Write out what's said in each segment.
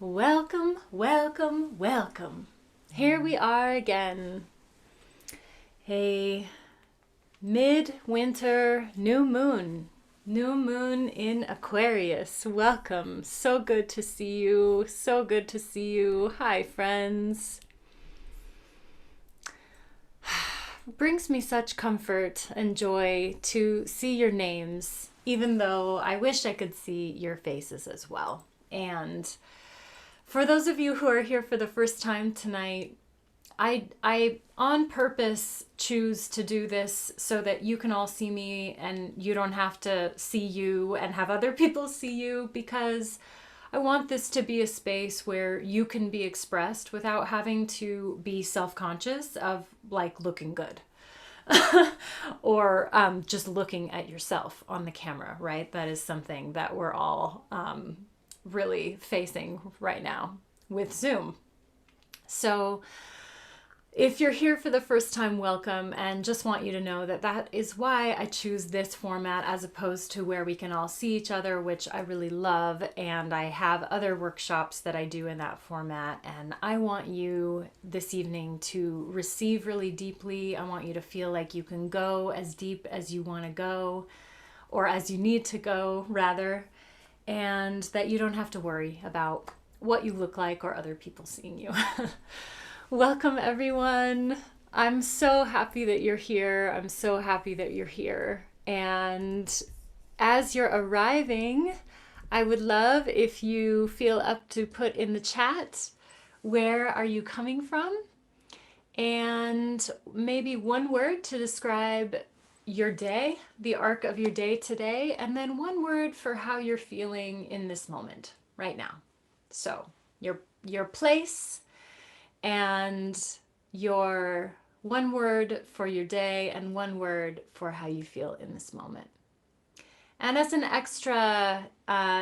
Welcome, welcome, welcome. Here we are again. A midwinter new moon. New moon in Aquarius. Welcome. So good to see you. So good to see you. Hi, friends. Brings me such comfort and joy to see your names, even though I wish I could see your faces as well. And for those of you who are here for the first time tonight, I on purpose choose to do this so that you can all see me and you don't have to see you and have other people see you, because I want this to be a space where you can be expressed without having to be self-conscious of like looking good or just looking at yourself on the camera, right? That is something that we're all really facing right now with Zoom. So if you're here for the first time, welcome, and just want you to know that that is why I choose this format as opposed to where we can all see each other, which I really love, and I have other workshops that I do in that format, and I want you this evening to receive really deeply. I want you to feel like you can go as deep as you want to go, or as you need to go, rather, and that you don't have to worry about what you look like or other people seeing you. Welcome, everyone. I'm so happy that you're here. I'm so happy that you're here. And as you're arriving, I would love if you feel up to put in the chat, where are you coming from? And maybe one word to describe your day, the arc of your day today, and then one word for how you're feeling in this moment right now. So your place and your one word for your day and one word for how you feel in this moment. And as an extra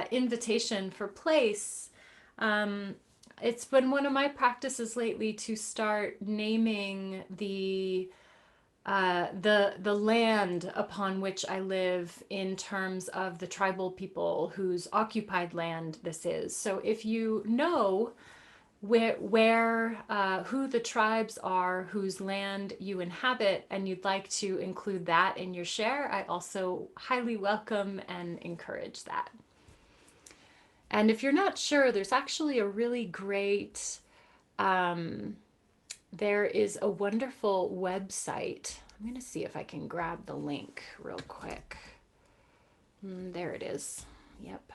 invitation for place, it's been one of my practices lately to start naming the land upon which I live in terms of the tribal people whose occupied land this is. So if you know who the tribes are whose land you inhabit and you'd like to include that in your share, I also highly welcome and encourage that. And if you're not sure, there's actually a really great there is a wonderful website. I'm going to see if I can grab the link real quick. There it is. Yep.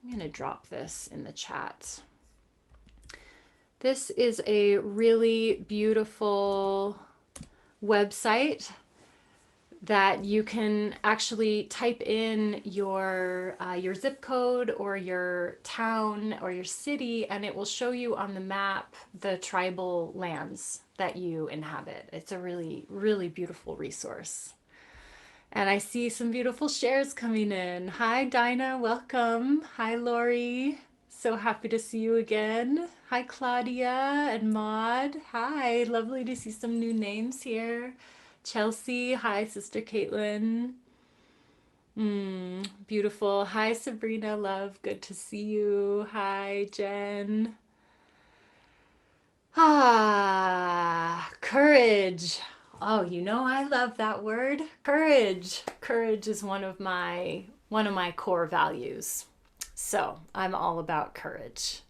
I'm going to drop this in the chat. This is a really beautiful website that you can actually type in your zip code or your town or your city, and it will show you on the map the tribal lands that you inhabit. It's a really, really beautiful resource. And I see some beautiful shares coming in. Hi, Dinah, welcome. Hi, Lori. So happy to see you again. Hi, Claudia and Maud. Hi, lovely to see some new names here. Chelsea, hi, Sister Caitlin. Beautiful. Hi, Sabrina, love. Good to see you. Hi, Jen. Courage. Oh, you know I love that word. Courage. Courage is one of my core values. So I'm all about courage.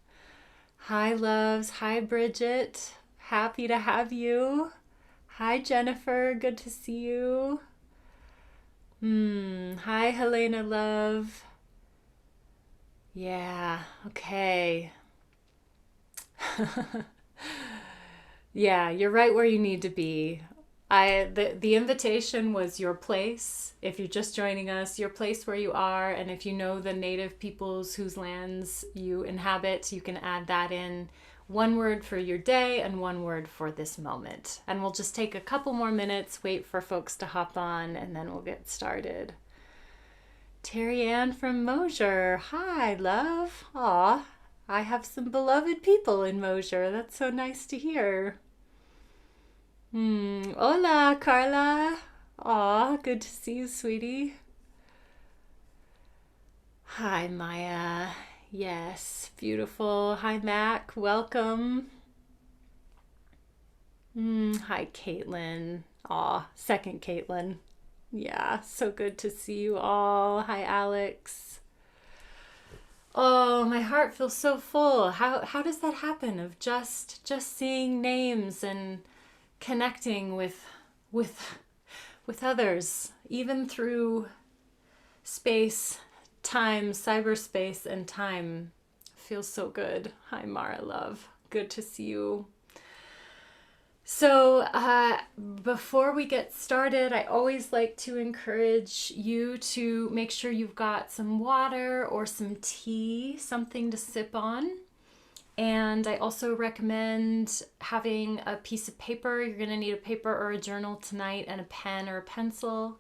Hi, loves. Hi, Bridget. Happy to have you. Hi, Jennifer. Good to see you. Hi, Helena, love. Yeah, okay. Yeah, you're right where you need to be. The invitation was your place. If you're just joining us, your place where you are, and if you know the native peoples whose lands you inhabit, you can add that in. One word for your day and one word for this moment. And we'll just take a couple more minutes, wait for folks to hop on, and then we'll get started. Terry Ann from Mosier. Hi, love. Aw, I have some beloved people in Mosier. That's so nice to hear. Hola, Carla. Aw, good to see you, sweetie. Hi, Maya. Yes, beautiful. Hi, Mac. Welcome. Hi, Caitlin. Aw, second Caitlin. Yeah, so good to see you all. Hi, Alex. Oh, my heart feels so full. How does that happen of just seeing names and connecting with with others, even through space, time, cyberspace and time. Feels so good. Hi, Mara love. Good to see you. So, before we get started, I always like to encourage you to make sure you've got some water or some tea, something to sip on. And I also recommend having a piece of paper. You're going to need a paper or a journal tonight, and a pen or a pencil.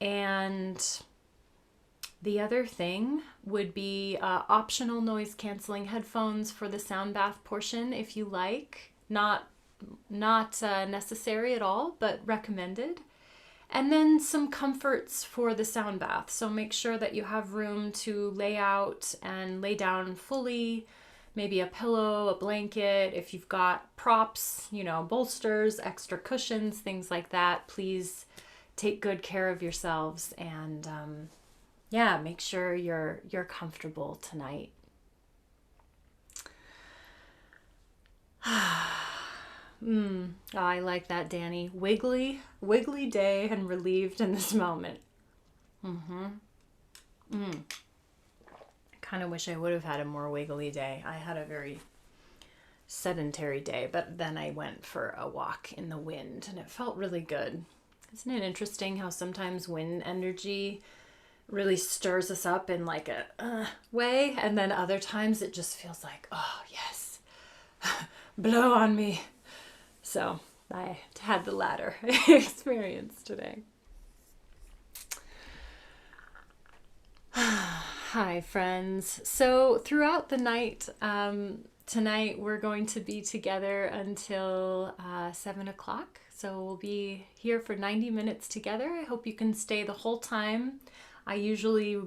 And the other thing would be optional noise canceling headphones for the sound bath portion if you like. Not necessary at all, but recommended. And then some comforts for the sound bath. So make sure that you have room to lay out and lay down fully. Maybe a pillow, a blanket. If you've got props, bolsters, extra cushions, things like that, please take good care of yourselves and make sure you're comfortable tonight. Oh, I like that, Danny. Wiggly day and relieved in this moment. Kind of wish I would have had a more wiggly day. I had a very sedentary day, but then I went for a walk in the wind and it felt really good. Isn't it interesting how sometimes wind energy really stirs us up in like a way, and then other times it just feels like, oh yes, blow on me. So I had the latter experience today. Hi, friends. So throughout the night, tonight we're going to be together until 7 o'clock. So we'll be here for 90 minutes together. I hope you can stay the whole time. I usually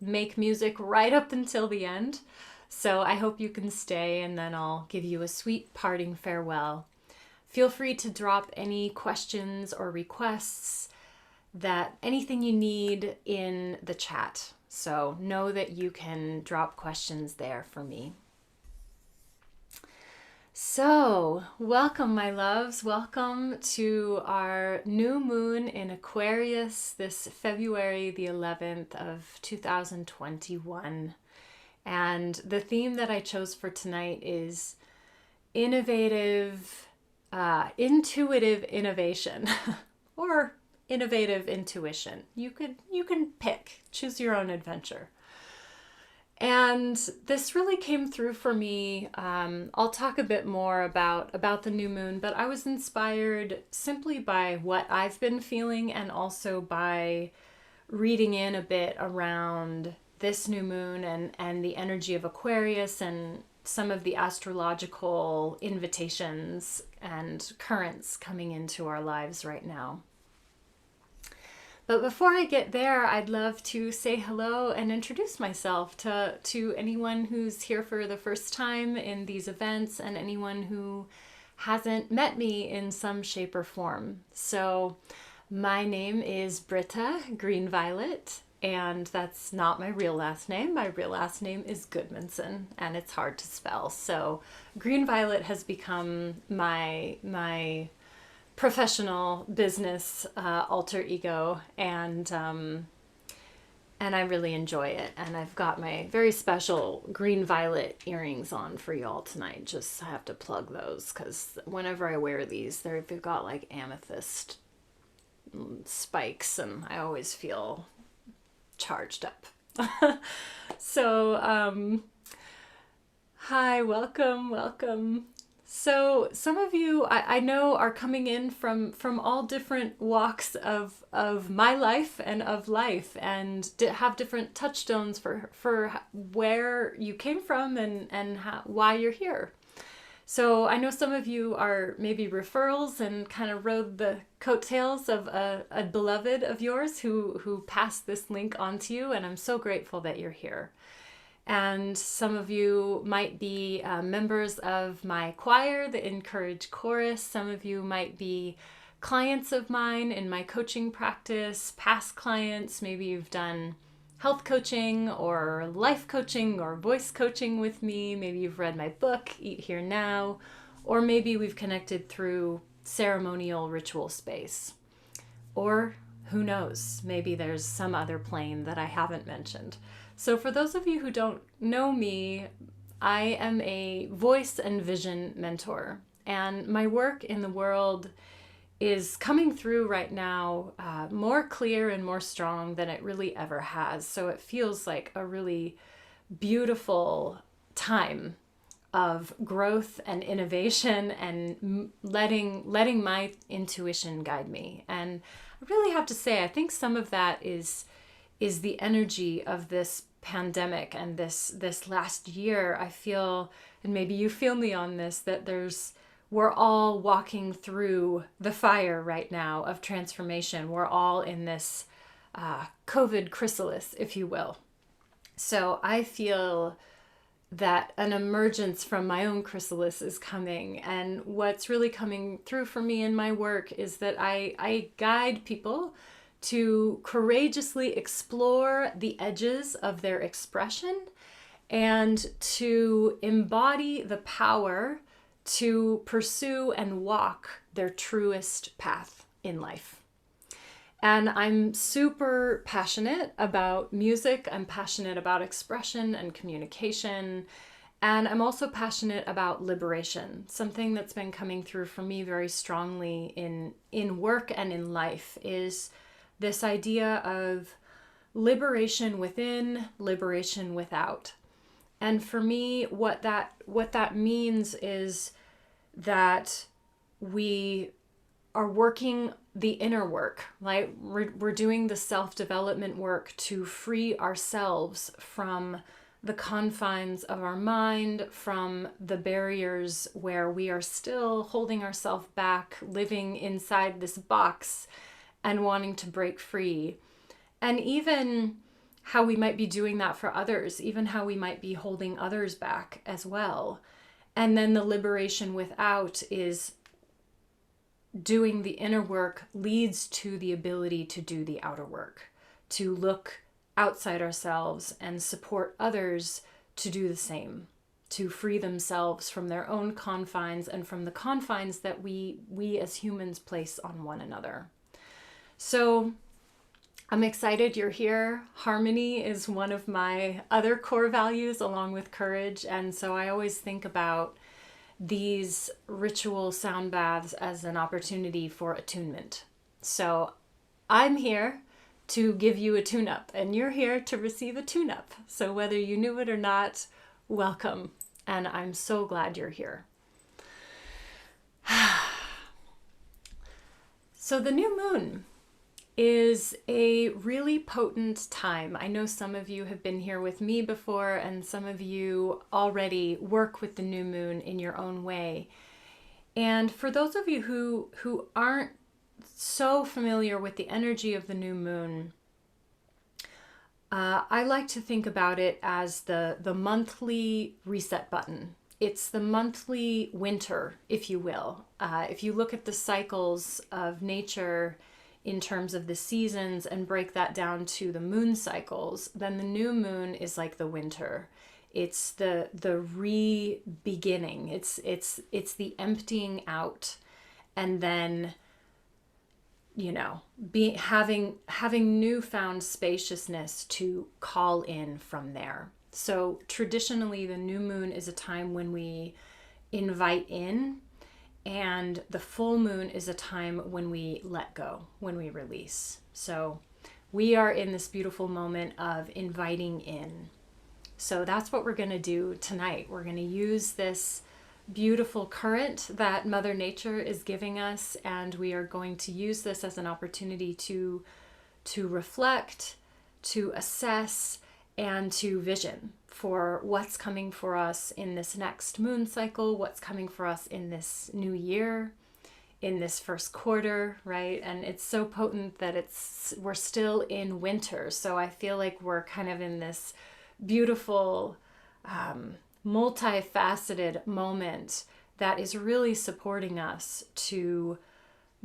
make music right up until the end. So I hope you can stay, and then I'll give you a sweet parting farewell. Feel free to drop any questions or requests, anything you need in the chat. So know that you can drop questions there for me. So, welcome, my loves. Welcome to our new moon in Aquarius this February the 11th of 2021. And the theme that I chose for tonight is intuitive innovation or innovative intuition. You can choose your own adventure. And this really came through for me. I'll talk a bit more about the new moon, but I was inspired simply by what I've been feeling, and also by reading in a bit around this new moon and the energy of Aquarius and some of the astrological invitations and currents coming into our lives right now. But before I get there, I'd love to say hello and introduce myself to anyone who's here for the first time in these events, and anyone who hasn't met me in some shape or form. So my name is Britta GreenViolet, and that's not my real last name. My real last name is Goodmanson, and it's hard to spell. So GreenViolet has become my professional business alter ego, and I really enjoy it. And I've got my very special green violet earrings on for y'all tonight. Just I have to plug those because whenever I wear these, they've got like amethyst spikes, and I always feel charged up. So hi, welcome. So some of you I know are coming in from all different walks of my life and of life, and have different touchstones for where you came from and why you're here. So I know some of you are maybe referrals and kind of rode the coattails of a beloved of yours who passed this link on to you, and I'm so grateful that you're here. And some of you might be members of my choir, the Encourage Chorus. Some of you might be clients of mine in my coaching practice, past clients. Maybe you've done health coaching or life coaching or voice coaching with me. Maybe you've read my book, Eat Here Now, or maybe we've connected through ceremonial ritual space. Or who knows, maybe there's some other plane that I haven't mentioned. So for those of you who don't know me, I am a voice and vision mentor, and my work in the world is coming through right now more clear and more strong than it really ever has. So it feels like a really beautiful time of growth and innovation and letting my intuition guide me. And I really have to say, I think some of that is the energy of this pandemic and this last year. I feel, and maybe you feel me on this, that we're all walking through the fire right now of transformation. We're all in this COVID chrysalis, if you will. So I feel that an emergence from my own chrysalis is coming. And what's really coming through for me in my work is that I guide people to courageously explore the edges of their expression and to embody the power to pursue and walk their truest path in life. And I'm super passionate about music. I'm passionate about expression and communication. And I'm also passionate about liberation. Something that's been coming through for me very strongly in work and in life is this idea of liberation within, liberation without. And for me, what that means is that we are working the inner work, right? We're doing the self-development work to free ourselves from the confines of our mind, from the barriers where we are still holding ourselves back, living inside this box and wanting to break free. And even how we might be doing that for others, even how we might be holding others back as well. And then the liberation without is doing the inner work leads to the ability to do the outer work, to look outside ourselves and support others to do the same, to free themselves from their own confines and from the confines that we as humans place on one another. So I'm excited you're here. Harmony is one of my other core values along with courage. And so I always think about these ritual sound baths as an opportunity for attunement. So I'm here to give you a tune-up and you're here to receive a tune-up. So whether you knew it or not, welcome. And I'm so glad you're here. So the new moon is a really potent time. I know some of you have been here with me before, and some of you already work with the new moon in your own way. And for those of you who aren't so familiar with the energy of the new moon, I like to think about it as the monthly reset button. It's the monthly winter, if you will. If you look at the cycles of nature in terms of the seasons and break that down to the moon cycles, then the new moon is like the winter. It's the re-beginning. It's the emptying out, and then having newfound spaciousness to call in from there. So traditionally, the new moon is a time when we invite in, and the full moon is a time when we let go, when we release. So we are in this beautiful moment of inviting in. So that's what we're going to do tonight. We're going to use this beautiful current that Mother Nature is giving us, and we are going to use this as an opportunity to reflect, to assess, and to vision for what's coming for us in this next moon cycle, what's coming for us in this new year, in this first quarter, right? And it's so potent that we're still in winter. So I feel like we're kind of in this beautiful, multifaceted moment that is really supporting us to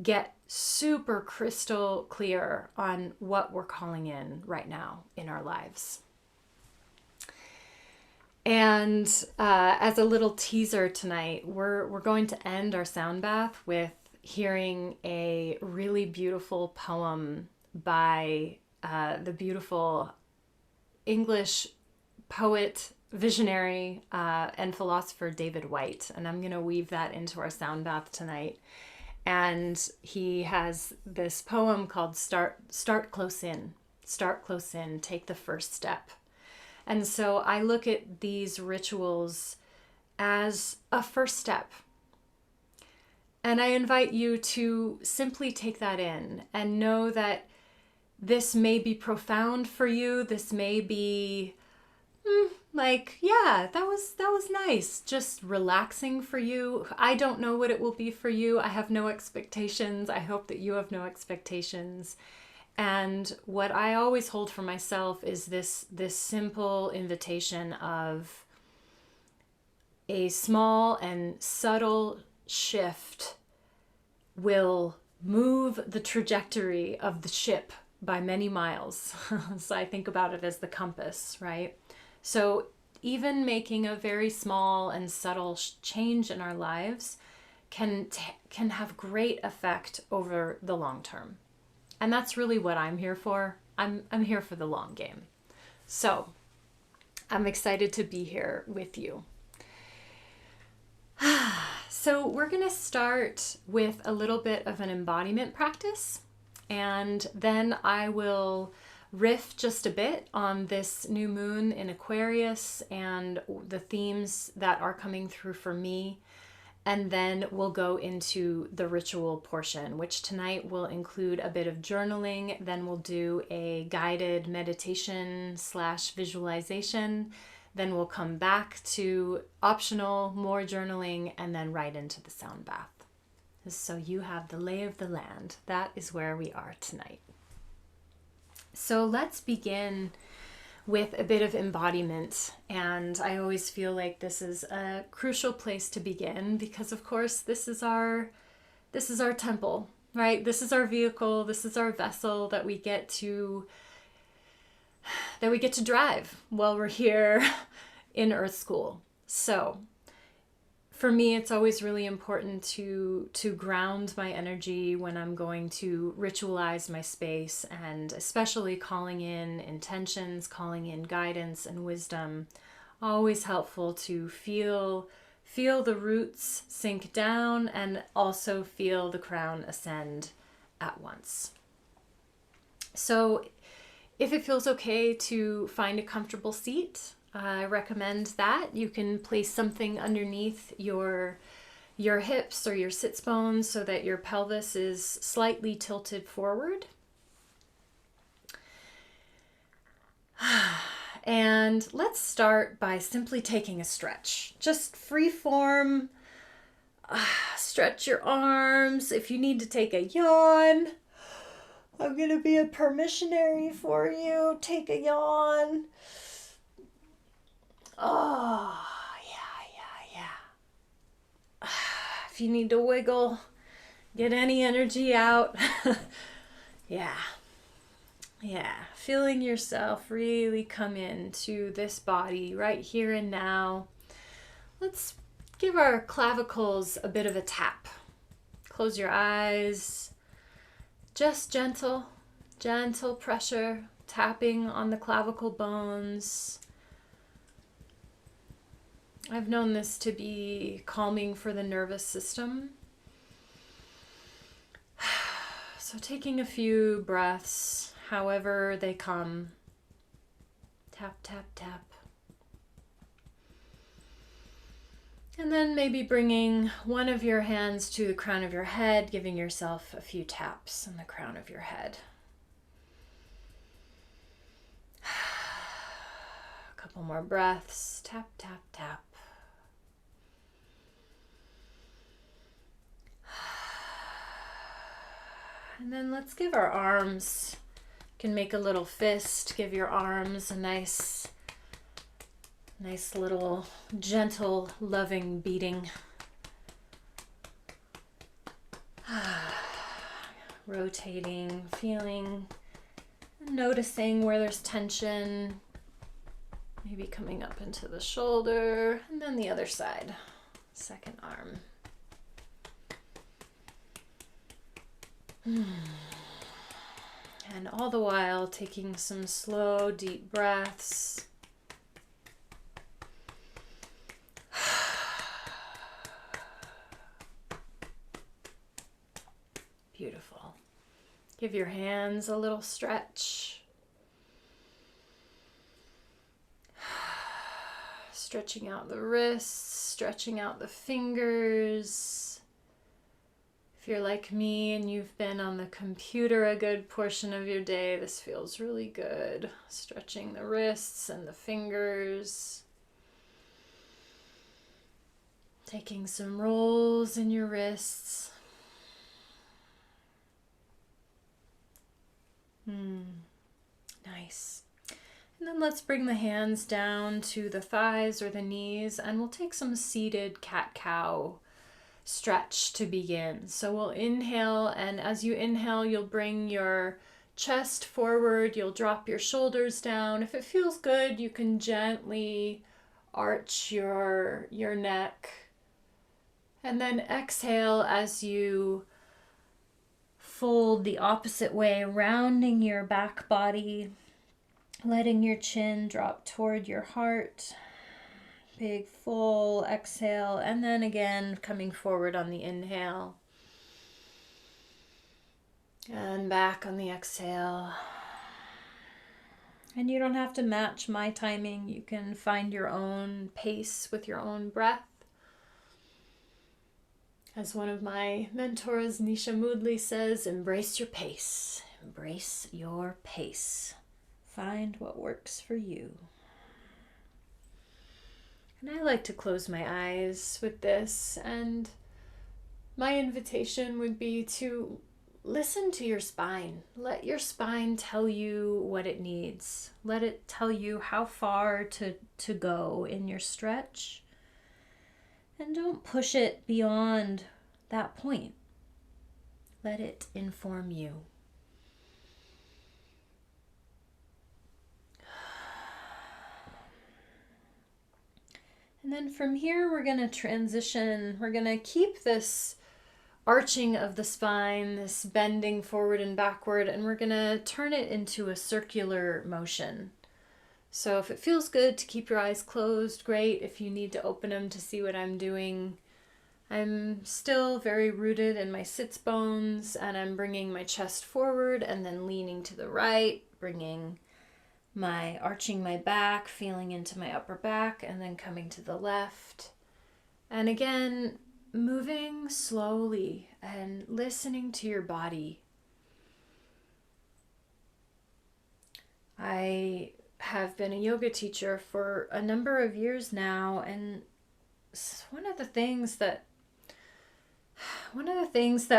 get super crystal clear on what we're calling in right now in our lives. And as a little teaser tonight, we're going to end our sound bath with hearing a really beautiful poem by the beautiful English poet, visionary, and philosopher David Whyte. And I'm going to weave that into our sound bath tonight. And he has this poem called Start Close In. Start close in, take the first step. And so I look at these rituals as a first step. And I invite you to simply take that in and know that this may be profound for you. This may be yeah, that was nice. Just relaxing for you. I don't know what it will be for you. I have no expectations. I hope that you have no expectations. And what I always hold for myself is this simple invitation of a small and subtle shift will move the trajectory of the ship by many miles. So I think about it as the compass, right? So even making a very small and subtle change in our lives can have great effect over the long term. And that's really what I'm here for. I'm here for the long game. So I'm excited to be here with you. So we're going to start with a little bit of an embodiment practice, and then I will riff just a bit on this new moon in Aquarius and the themes that are coming through for me. And then we'll go into the ritual portion, which tonight will include a bit of journaling. Then we'll do a guided meditation / visualization. Then we'll come back to optional, more journaling, and then right into the sound bath. So you have the lay of the land. That is where we are tonight. So let's begin with a bit of embodiment. And I always feel like this is a crucial place to begin because, of course, this is our temple, right? This is our vehicle. This is our vessel that we get to drive while we're here in Earth School. So for me, it's always really important to ground my energy when I'm going to ritualize my space, and especially calling in intentions, calling in guidance and wisdom. Always helpful to feel the roots sink down and also feel the crown ascend at once. So if it feels okay to find a comfortable seat, I recommend that. You can place something underneath your hips or your sits bones so that your pelvis is slightly tilted forward. And let's start by simply taking a stretch. Just free form. Stretch your arms. If you need to take a yawn, I'm going to be a permissionary for you. Take a yawn. Oh, yeah. If you need to wiggle, get any energy out. Yeah. Feeling yourself really come into this body right here and now. Let's give our clavicles a bit of a tap. Close your eyes. Just gentle pressure, tapping on the clavicle bones. I've known this to be calming for the nervous system. So taking a few breaths, however they come. Tap, tap, tap. And then maybe bringing one of your hands to the crown of your head, giving yourself a few taps on the crown of your head. A couple more breaths. Tap, tap, tap. And then let's give our arms, you can make a little fist, give your arms a nice Nice little gentle, loving beating. Rotating, feeling, noticing where there's tension. Maybe coming up into the shoulder, and then the other side, second arm. And all the while taking some slow, deep breaths. Beautiful. Give your hands a little stretch. Stretching out the wrists, stretching out the fingers. If you're like me and you've been on the computer a good portion of your day, this feels really good. Stretching the wrists and the fingers. Taking some rolls in your wrists. Nice. And then let's bring the hands down to the thighs or the knees, and we'll take some seated cat-cow stretch to begin. So we'll inhale, and as you inhale, you'll bring your chest forward, you'll drop your shoulders down. If it feels good, you can gently arch your neck. And then exhale as you fold the opposite way, rounding your back body, letting your chin drop toward your heart. Big full exhale, and then again coming forward on the inhale. And back on the exhale. And you don't have to match my timing. You can find your own pace with your own breath. As one of my mentors, Nisha Moodley, says, embrace your pace. Embrace your pace. Find what works for you. And I like to close my eyes with this, and my invitation would be to listen to your spine. Let your spine tell you what it needs. Let it tell you how far to go in your stretch. And don't push it beyond that point. Let it inform you. And then from here, we're going to transition. We're going to keep this arching of the spine, this bending forward and backward, and we're going to turn it into a circular motion. So if it feels good to keep your eyes closed, great. If you need to open them to see what I'm doing, I'm still very rooted in my sits bones, and I'm bringing my chest forward and then leaning to the right, arching my back, feeling into my upper back, and then coming to the left. And again, moving slowly and listening to your body. I have been a yoga teacher for a number of years now, and one of the things that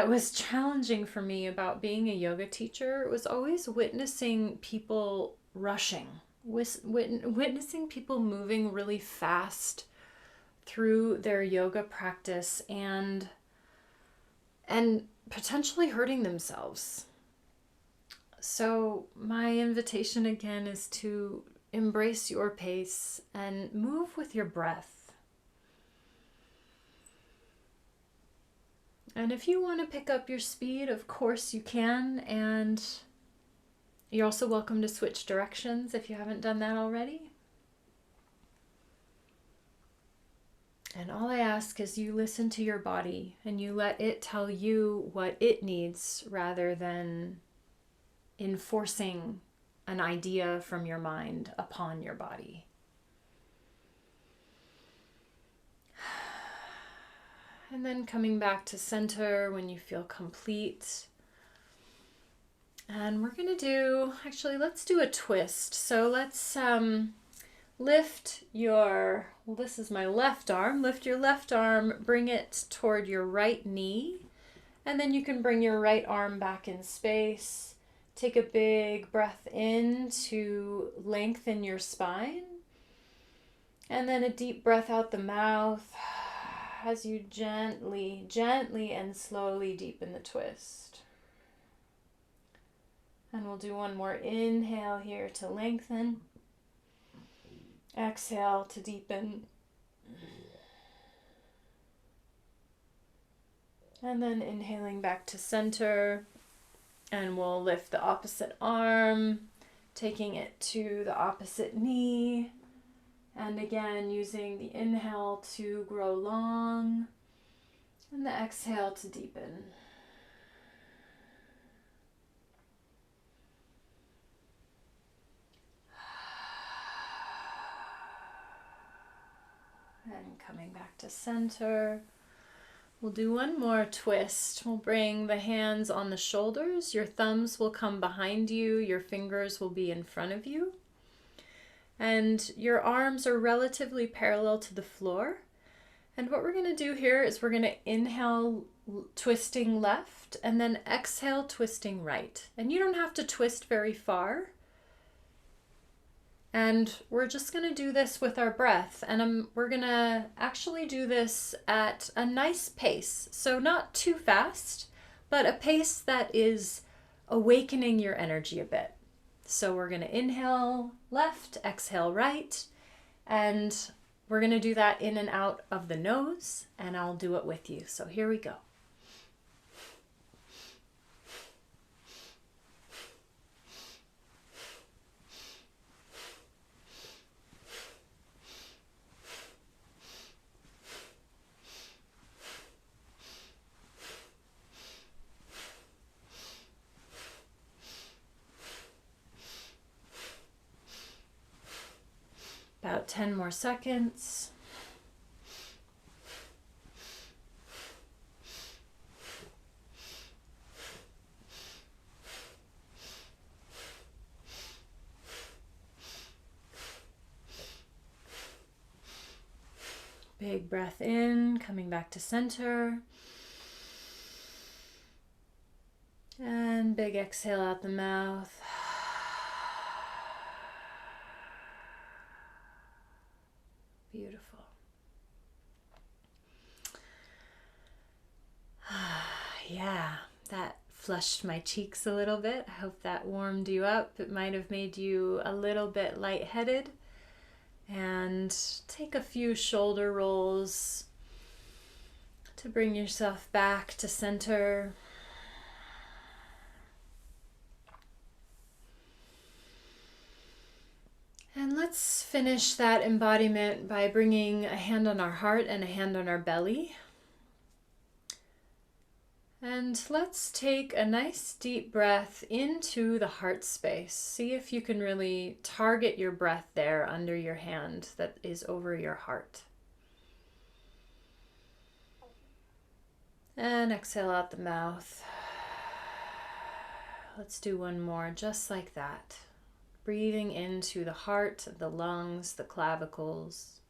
was challenging for me about being a yoga teacher was always witnessing people rushing, witnessing people moving really fast through their yoga practice and potentially hurting themselves. So my invitation again is to embrace your pace and move with your breath. And if you want to pick up your speed, of course you can, and you're also welcome to switch directions if you haven't done that already. And all I ask is you listen to your body and you let it tell you what it needs rather than enforcing an idea from your mind upon your body. And then coming back to center when you feel complete. And we're going to let's do a twist. So let's lift this is my left arm. Lift your left arm, bring it toward your right knee. And then you can bring your right arm back in space. Take a big breath in to lengthen your spine. And then a deep breath out the mouth as you gently, gently and slowly deepen the twist. And we'll do one more inhale here to lengthen. Exhale to deepen. And then inhaling back to center. And we'll lift the opposite arm, taking it to the opposite knee. And again, using the inhale to grow long and the exhale to deepen. And coming back to center. We'll do one more twist. We'll bring the hands on the shoulders. Your thumbs will come behind you. Your fingers will be in front of you. And your arms are relatively parallel to the floor. And what we're going to do here is we're going to inhale twisting left and then exhale twisting right. And you don't have to twist very far. And we're just going to do this with our breath. And we're going to actually do this at a nice pace. So not too fast, but a pace that is awakening your energy a bit. So we're going to inhale left, exhale right, and we're going to do that in and out of the nose, and I'll do it with you. So here we go. About 10 more seconds. Big breath in, coming back to center. And big exhale out the mouth. Beautiful. Yeah, that flushed my cheeks a little bit. I hope that warmed you up. It might have made you a little bit lightheaded. And take a few shoulder rolls to bring yourself back to center. And let's finish that embodiment by bringing a hand on our heart and a hand on our belly. And let's take a nice deep breath into the heart space. See if you can really target your breath there under your hand that is over your heart. And exhale out the mouth. Let's do one more just like that. Breathing into the heart, the lungs, the clavicles.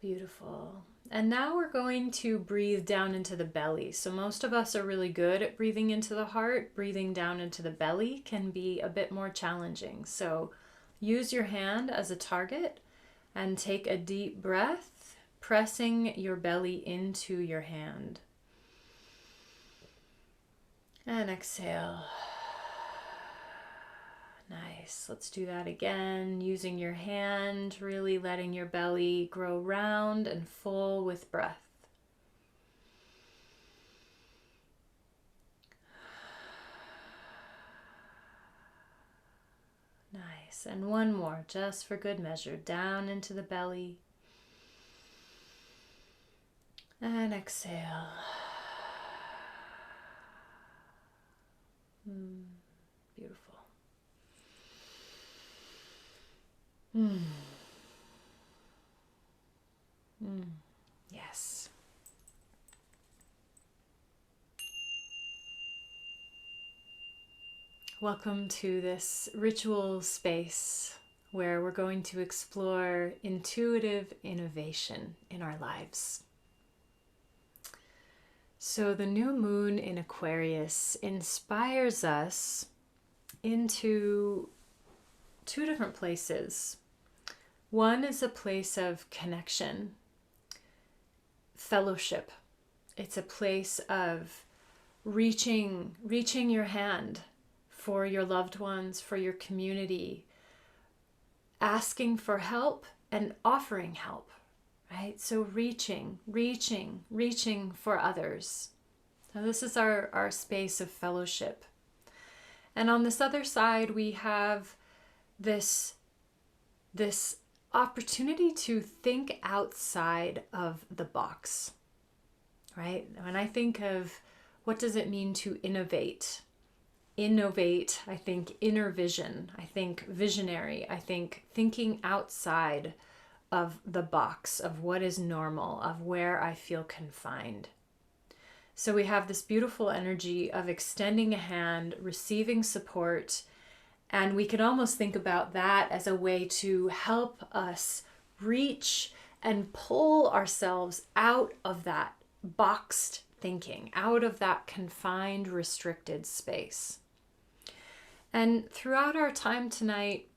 Beautiful. And now we're going to breathe down into the belly. So most of us are really good at breathing into the heart. Breathing down into the belly can be a bit more challenging. So use your hand as a target and take a deep breath, pressing your belly into your hand. And exhale. Nice. Let's do that again. Using your hand, really letting your belly grow round and full with breath. Nice. And one more, just for good measure. Down into the belly. And exhale. Beautiful. Yes. Welcome to this ritual space where we're going to explore intuitive innovation in our lives. So the new moon in Aquarius inspires us into two different places. One is a place of connection, fellowship. It's a place of reaching your hand for your loved ones, for your community, asking for help and offering help, right? So reaching for others. So this is our space of fellowship. And on this other side, we have this opportunity to think outside of the box, right? When I think of what does it mean to innovate, I think inner vision, I think visionary, I think thinking outside of the box of what is normal, of where I feel confined. So we have this beautiful energy of extending a hand, receiving support, and we can almost think about that as a way to help us reach and pull ourselves out of that boxed thinking, out of that confined, restricted space. And throughout our time tonight,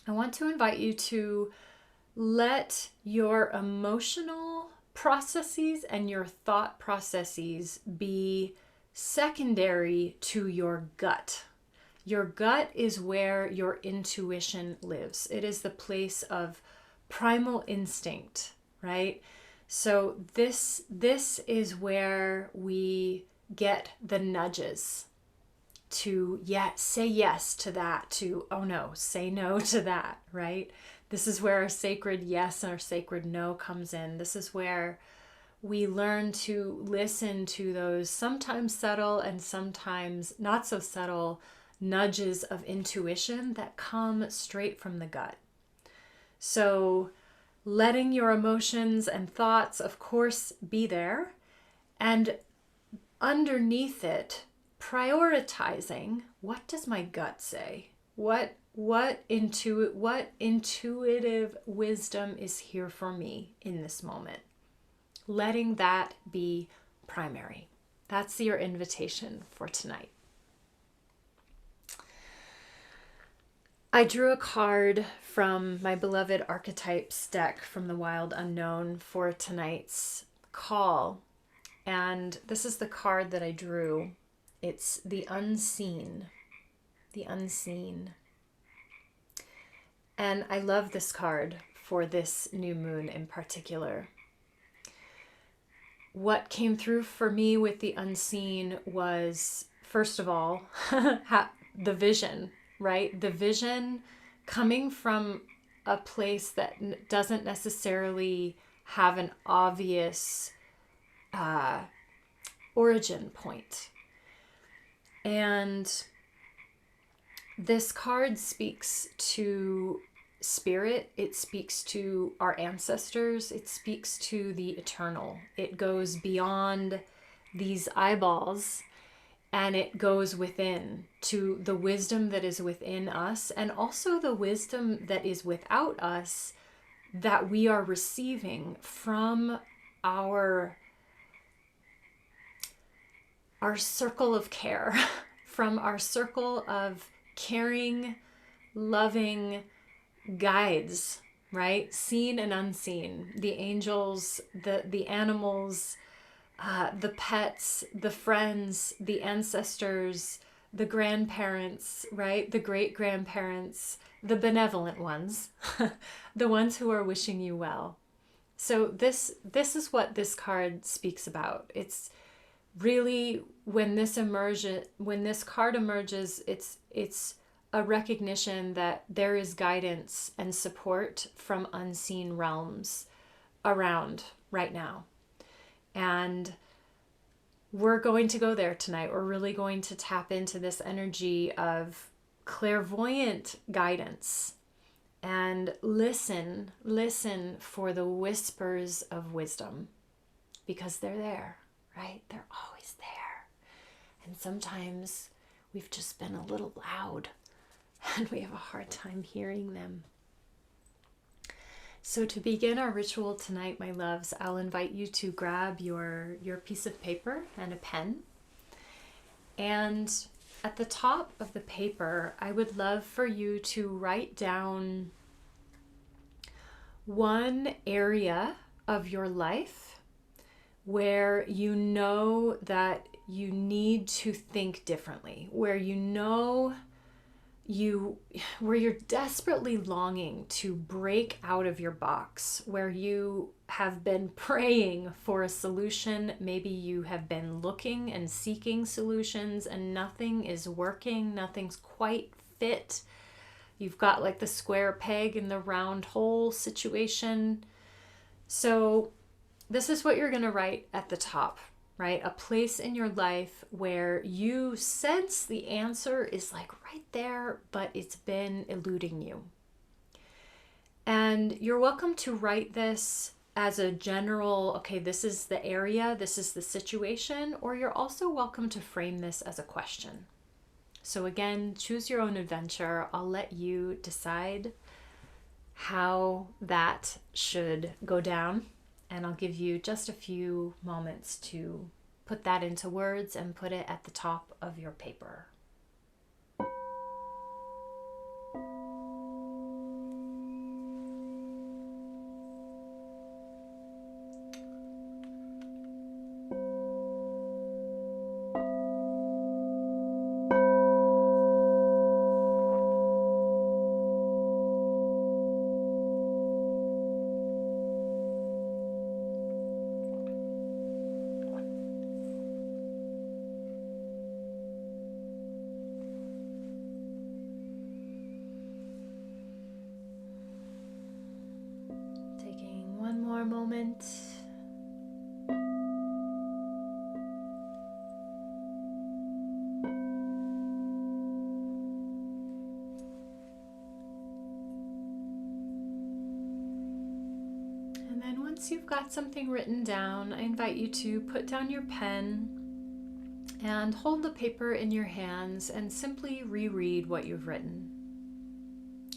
I want to invite you to let your emotional processes and your thought processes be secondary to your gut. Your gut is where your intuition lives. It is the place of primal instinct, right? So this is where we get the nudges to say yes to that, to oh no, say no to that, right? This is where our sacred yes and our sacred no comes in. This is where we learn to listen to those sometimes subtle and sometimes not so subtle nudges of intuition that come straight from the gut. So letting your emotions and thoughts, of course, be there, and underneath it, prioritizing, what does my gut say? What intuitive wisdom is here for me in this moment? Letting that be primary. That's your invitation for tonight. I drew a card from my beloved archetypes deck from the Wild Unknown for tonight's call. And this is the card that I drew. It's the unseen. The unseen. And I love this card for this new moon in particular. What came through for me with the unseen was, first of all, the vision, right? The vision coming from a place that doesn't necessarily have an obvious origin point. And this card speaks to spirit, it speaks to our ancestors, it speaks to the eternal. It goes beyond these eyeballs and it goes within to the wisdom that is within us and also the wisdom that is without us that we are receiving from our circle of care, from our circle of caring, loving guides, right? Seen and unseen. The angels, the animals, the pets, the friends, the ancestors, the grandparents, right? The great-grandparents, the benevolent ones, the ones who are wishing you well. So this is what this card speaks about. It's really when this card emerges, it's a recognition that there is guidance and support from unseen realms around right now. And we're going to go there tonight. We're really going to tap into this energy of clairvoyant guidance and listen for the whispers of wisdom because they're there, right? They're always there. And sometimes we've just been a little loud and we have a hard time hearing them. So to begin our ritual tonight, my loves, I'll invite you to grab your piece of paper and a pen. And at the top of the paper, I would love for you to write down one area of your life where you know that you need to think differently, where where you're desperately longing to break out of your box, where you have been praying for a solution. Maybe you have been looking and seeking solutions and nothing is working, nothing's quite fit. You've got like the square peg in the round hole situation. So this is what you're going to write at the top, right? A place in your life where you sense the answer is like right there, but it's been eluding you. And you're welcome to write this as a general, okay, this is the area, this is the situation, or you're also welcome to frame this as a question. So again, choose your own adventure. I'll let you decide how that should go down. And I'll give you just a few moments to put that into words and put it at the top of your paper. One more moment. And then once you've got something written down, I invite you to put down your pen and hold the paper in your hands and simply reread what you've written.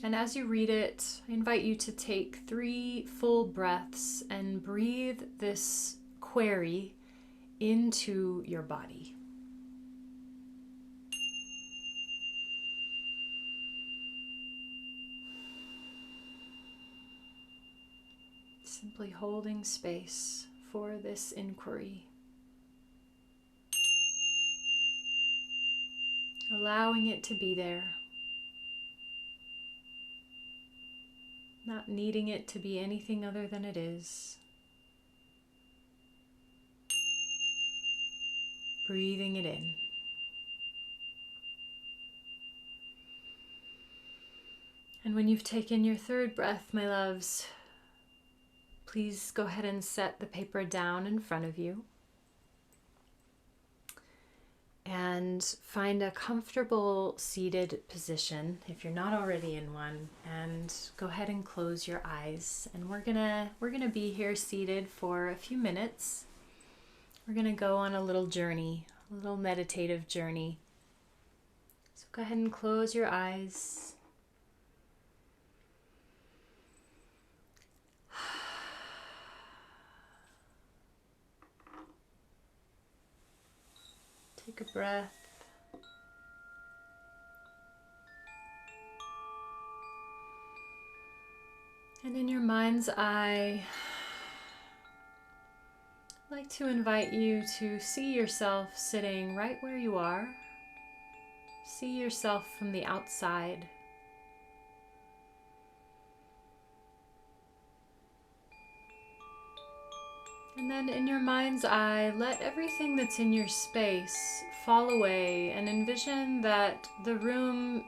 And as you read it, I invite you to take 3 full breaths and breathe this query into your body. Simply holding space for this inquiry. Allowing it to be there. Not needing it to be anything other than it is. Breathing it in. And when you've taken your 3rd breath, my loves, please go ahead and set the paper down in front of you. And find a comfortable seated position if you're not already in one, and go ahead and close your eyes. And we're gonna be here seated for a few minutes. We're gonna go on a little journey, a little meditative journey. So go ahead and close your eyes. Take a breath. And in your mind's eye, I'd like to invite you to see yourself sitting right where you are. See yourself from the outside. And then in your mind's eye, let everything that's in your space fall away and envision that the room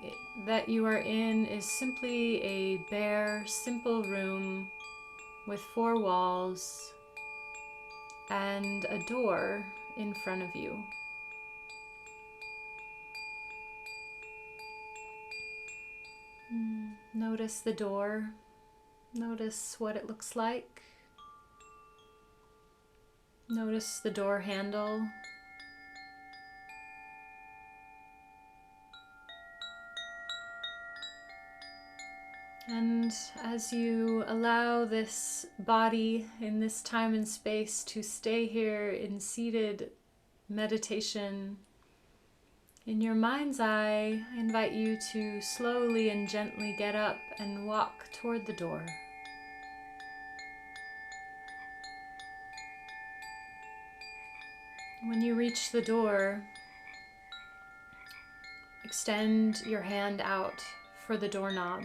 that you are in is simply a bare, simple room with 4 walls and a door in front of you. Notice the door. Notice what it looks like. Notice the door handle. And as you allow this body in this time and space to stay here in seated meditation, In your mind's eye, I invite you to slowly and gently get up and walk toward the door. When you reach the door, extend your hand out for the doorknob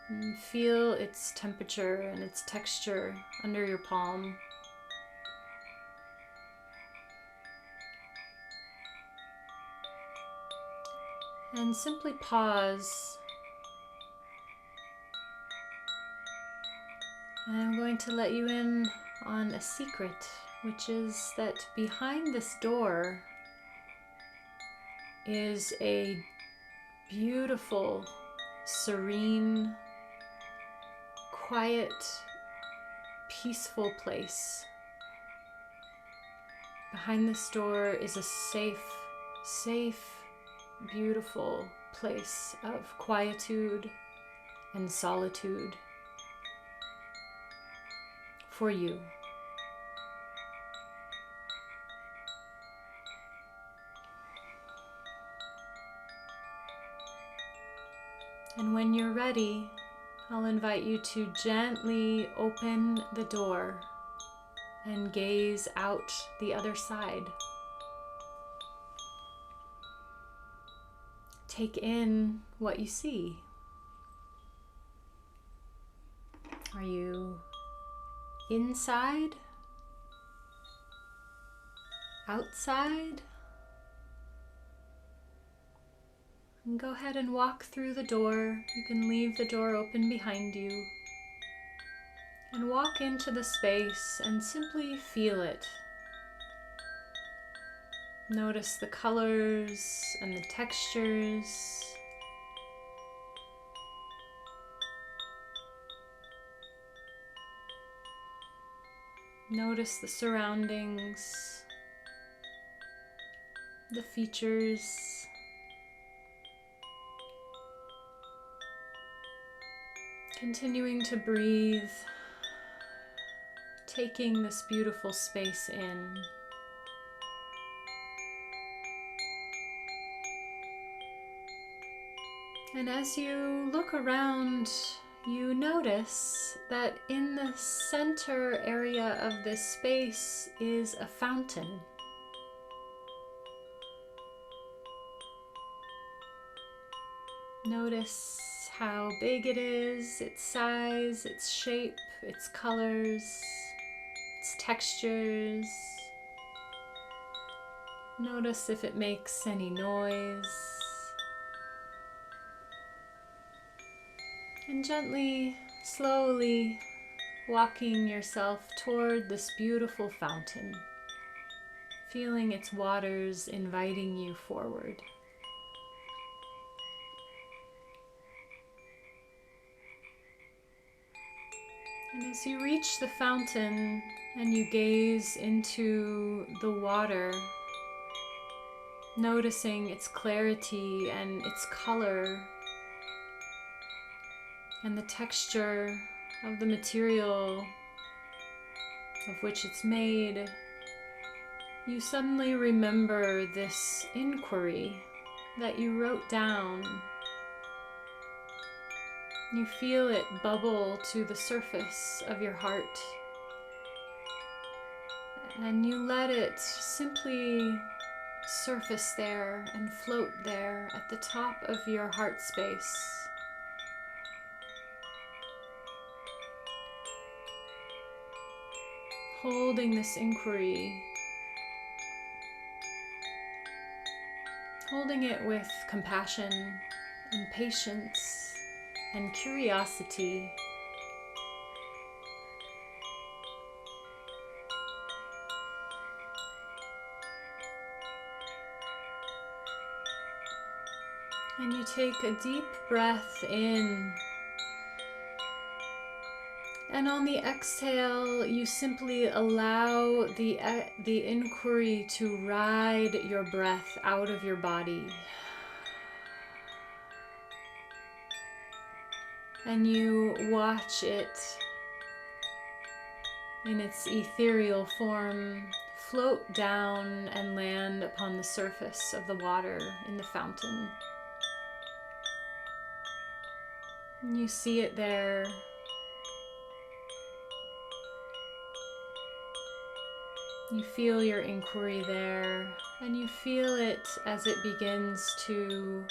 and feel its temperature and its texture under your palm. And simply pause. And I'm going to let you in on a secret, which is that behind this door is a beautiful, serene, quiet, peaceful place. Behind this door is a safe, beautiful place of quietude and solitude for you. And when you're ready, I'll invite you to gently open the door and gaze out the other side. Take in what you see. Are you inside? Outside? And go ahead and walk through the door. You can leave the door open behind you and walk into the space and simply feel it. Notice the colors and the textures. Notice the surroundings, the features. Continuing to breathe, taking this beautiful space in. And as you look around, you notice that in the center area of this space is a fountain. Notice how big it is, its size, its shape, its colors, its textures. Notice if it makes any noise. And gently, slowly walking yourself toward this beautiful fountain, feeling its waters inviting you forward. And as you reach the fountain and you gaze into the water, noticing its clarity and its color, and the texture of the material of which it's made, you suddenly remember this inquiry that you wrote down. You feel it bubble to the surface of your heart, and you let it simply surface there and float there at the top of your heart space. Holding this inquiry, holding it with compassion and patience and curiosity. And you take a deep breath in. And on the exhale, you simply allow the inquiry to ride your breath out of your body. And you watch it in its ethereal form float down and land upon the surface of the water in the fountain. And you see it there. You feel your inquiry there, and you feel it as it begins to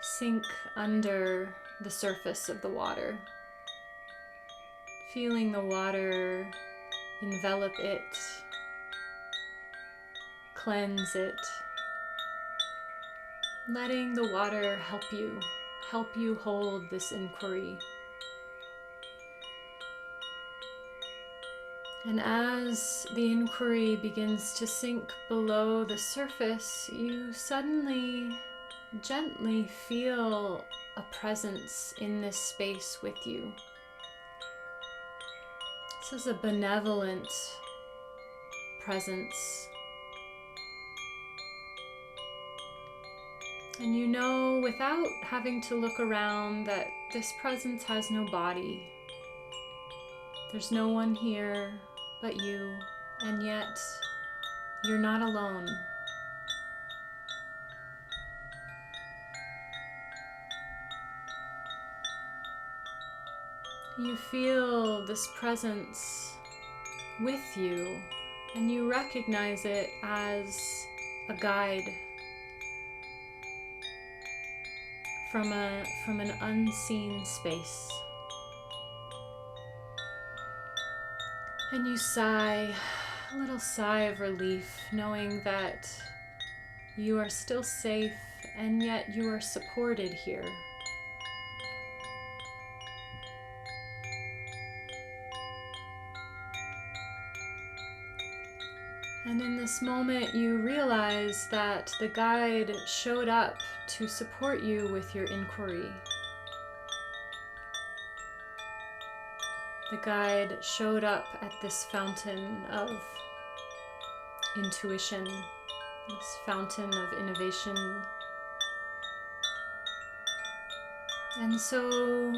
sink under the surface of the water. Feeling the water envelop it, cleanse it, letting the water help you hold this inquiry. And as the inquiry begins to sink below the surface, you suddenly, gently feel a presence in this space with you. This is a benevolent presence. And you know, without having to look around, that this presence has no body. There's no one here but you, and yet you're not alone. You feel this presence with you, and you recognize it as a guide from an unseen space. And you sigh, a little sigh of relief, knowing that you are still safe and yet you are supported here. And in this moment, you realize that the guide showed up to support you with your inquiry. The guide showed up at this fountain of intuition, this fountain of innovation. And so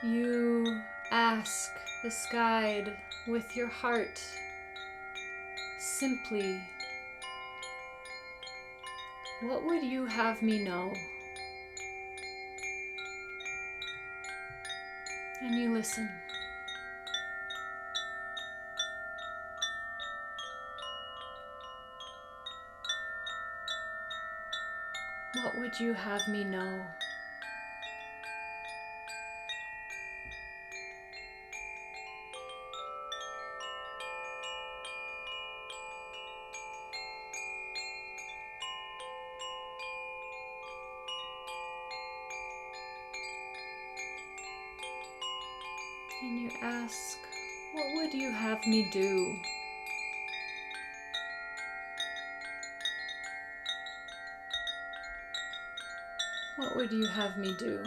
you ask this guide with your heart simply, what would you have me know? And you listen. What would you have me know? And you ask, what would you have me do? What would you have me do?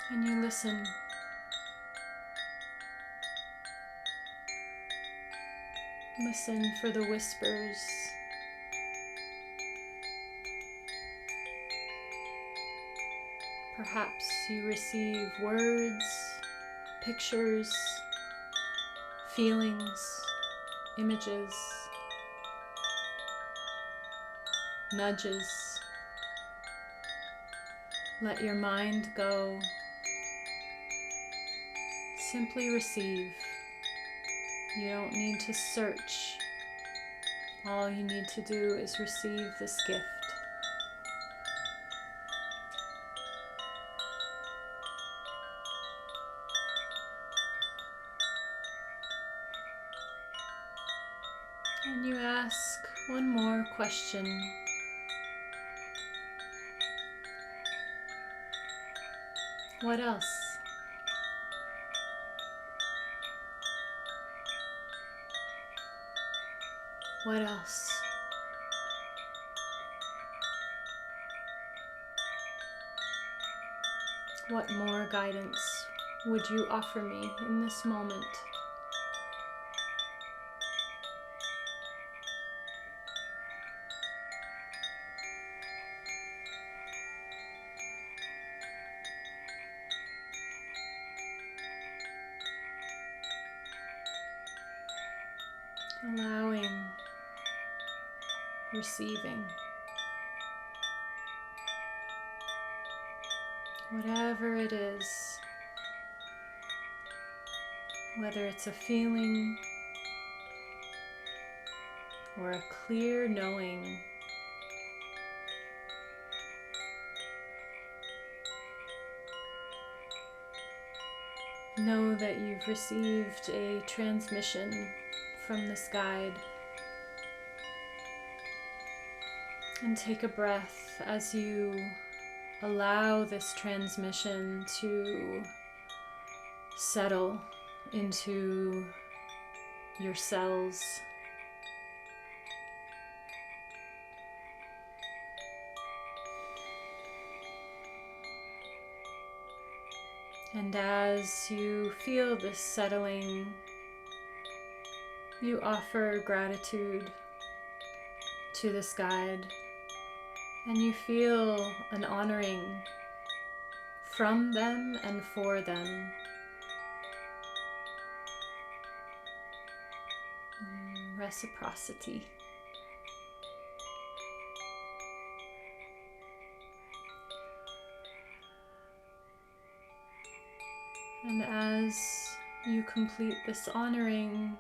And you listen. Listen for the whispers. Perhaps you receive words, pictures, feelings, images, nudges. Let your mind go. Simply receive. You don't need to search. All you need to do is receive this gift. And you ask one more question. What else? What else? What more guidance would you offer me in this moment? allowing, receiving. Whatever it is, whether it's a feeling or a clear knowing, know that you've received a transmission from this guide, and take a breath as you allow this transmission to settle into your cells. And as you feel this settling, you offer gratitude to this guide, and you feel an honoring from them and for them. Reciprocity. And as you complete this honoring,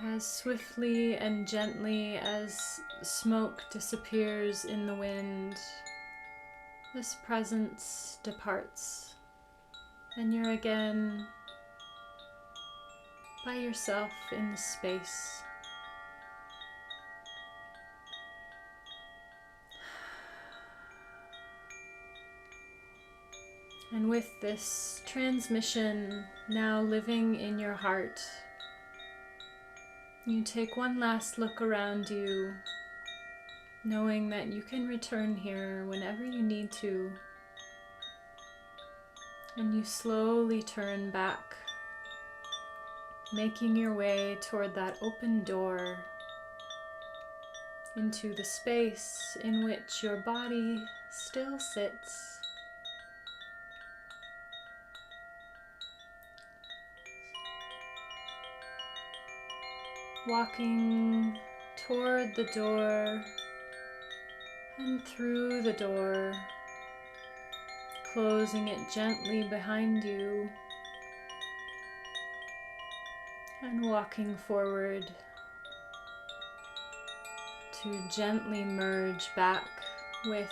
as swiftly and gently as smoke disappears in the wind, this presence departs, and you're again by yourself in the space. And with this transmission now living in your heart, you take one last look around you, knowing that you can return here whenever you need to. And you slowly turn back, making your way toward that open door into the space in which your body still sits. Walking toward the door and through the door, closing it gently behind you, and walking forward to gently merge back with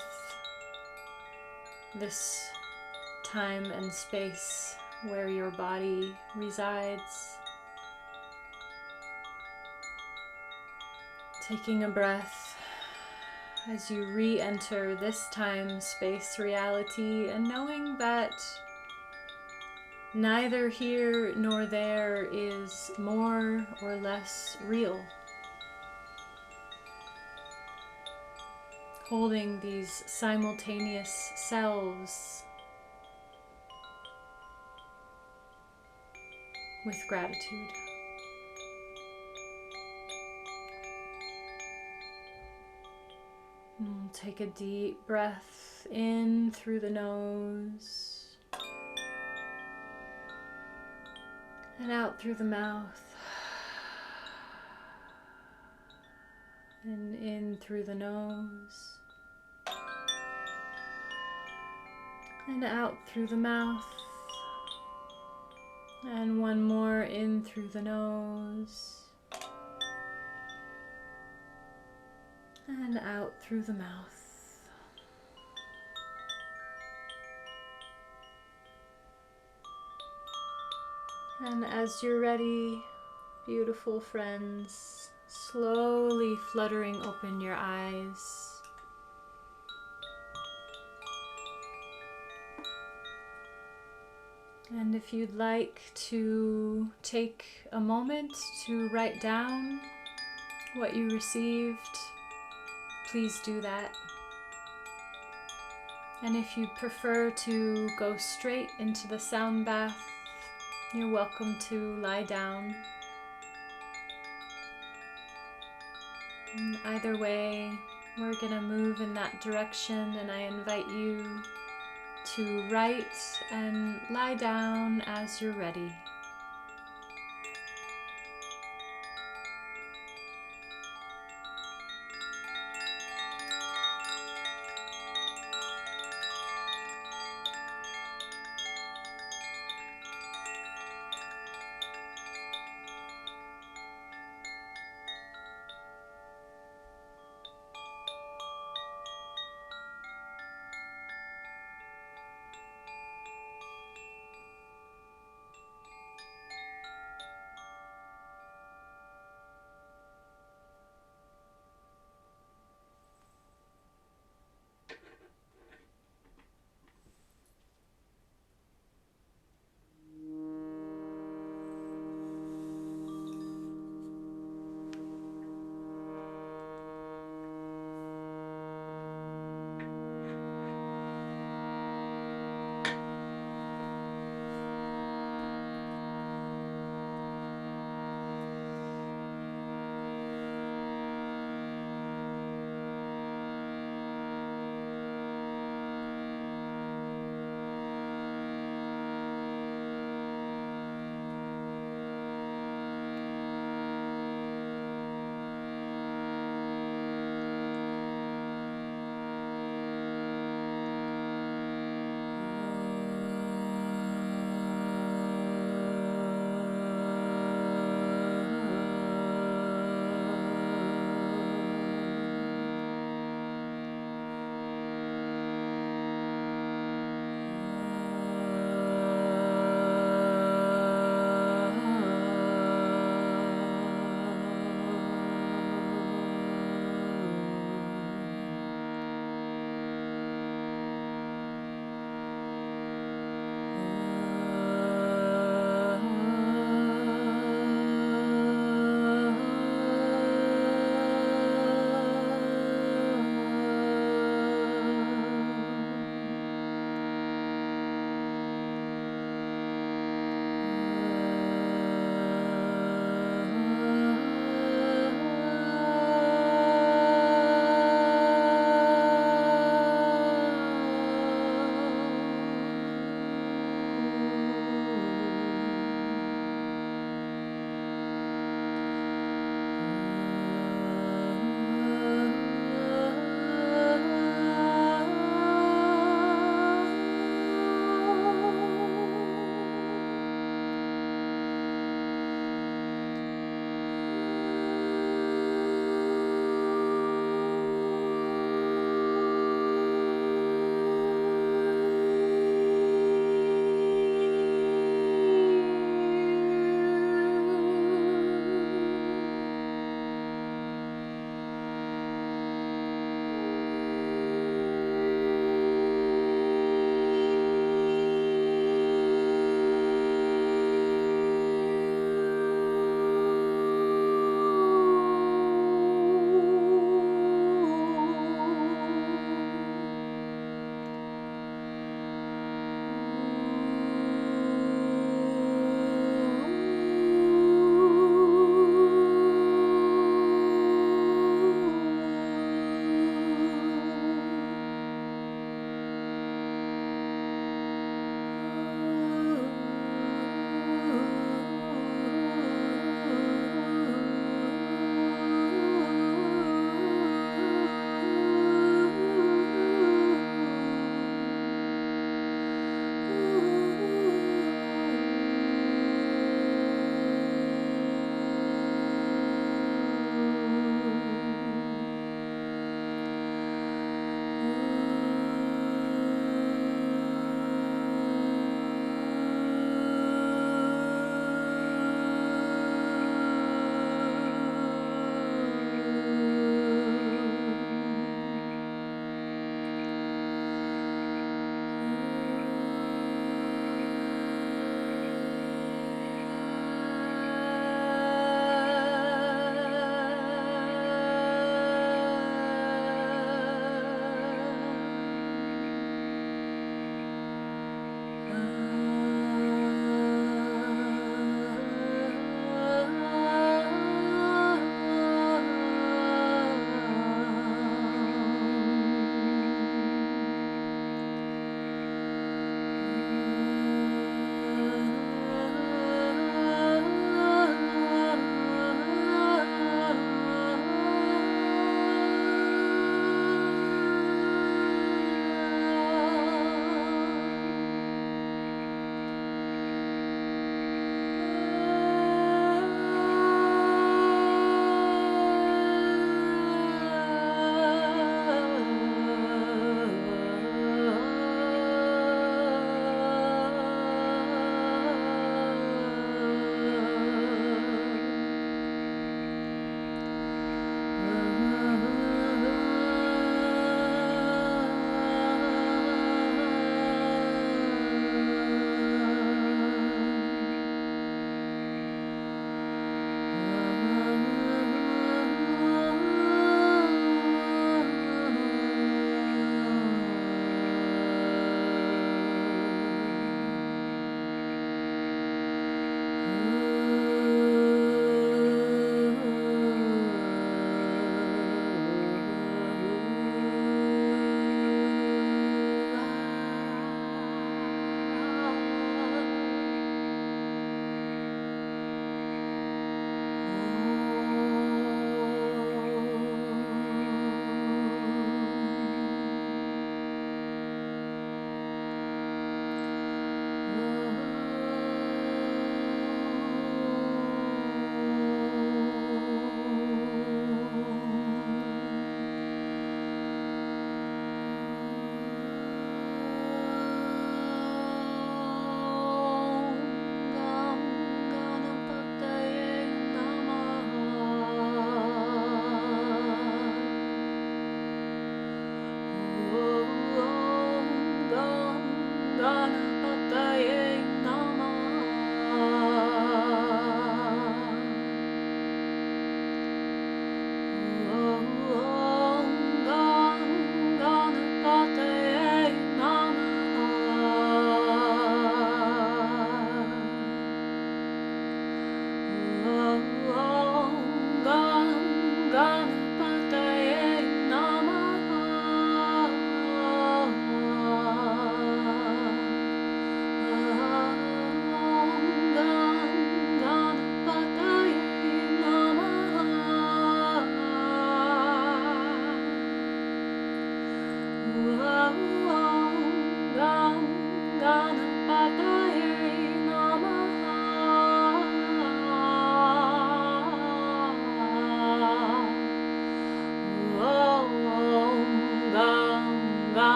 this time and space where your body resides. Taking a breath as you re-enter this time, space, reality, and knowing that neither here nor there is more or less real. Holding these simultaneous selves with gratitude. Take a deep breath in through the nose and out through the mouth, and in through the nose and out through the mouth, and one more in through the nose and out through the mouth. And as you're ready, beautiful friends, slowly fluttering open your eyes. And if you'd like to take a moment to write down what you received, please do that. And if you prefer to go straight into the sound bath, you're welcome to lie down. And either way, we're gonna move in that direction, and I invite you to write and lie down as you're ready.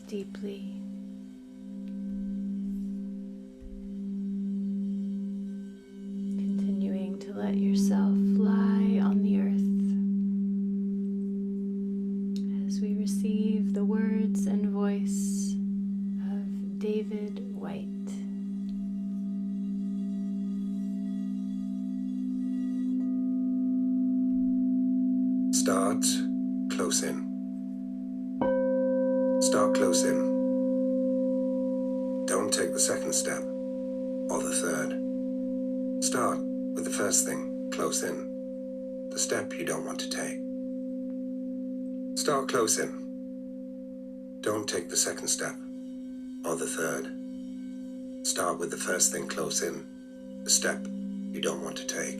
deeply. Continuing to let yourself lie on the earth as we receive the words and voice of David White. Start close in. Start close in. Don't take the second step or the third. Start with the first thing, close in, the step you don't want to take. Start close in. Don't take the second step or the third. Start with the first thing close in, the step you don't want to take.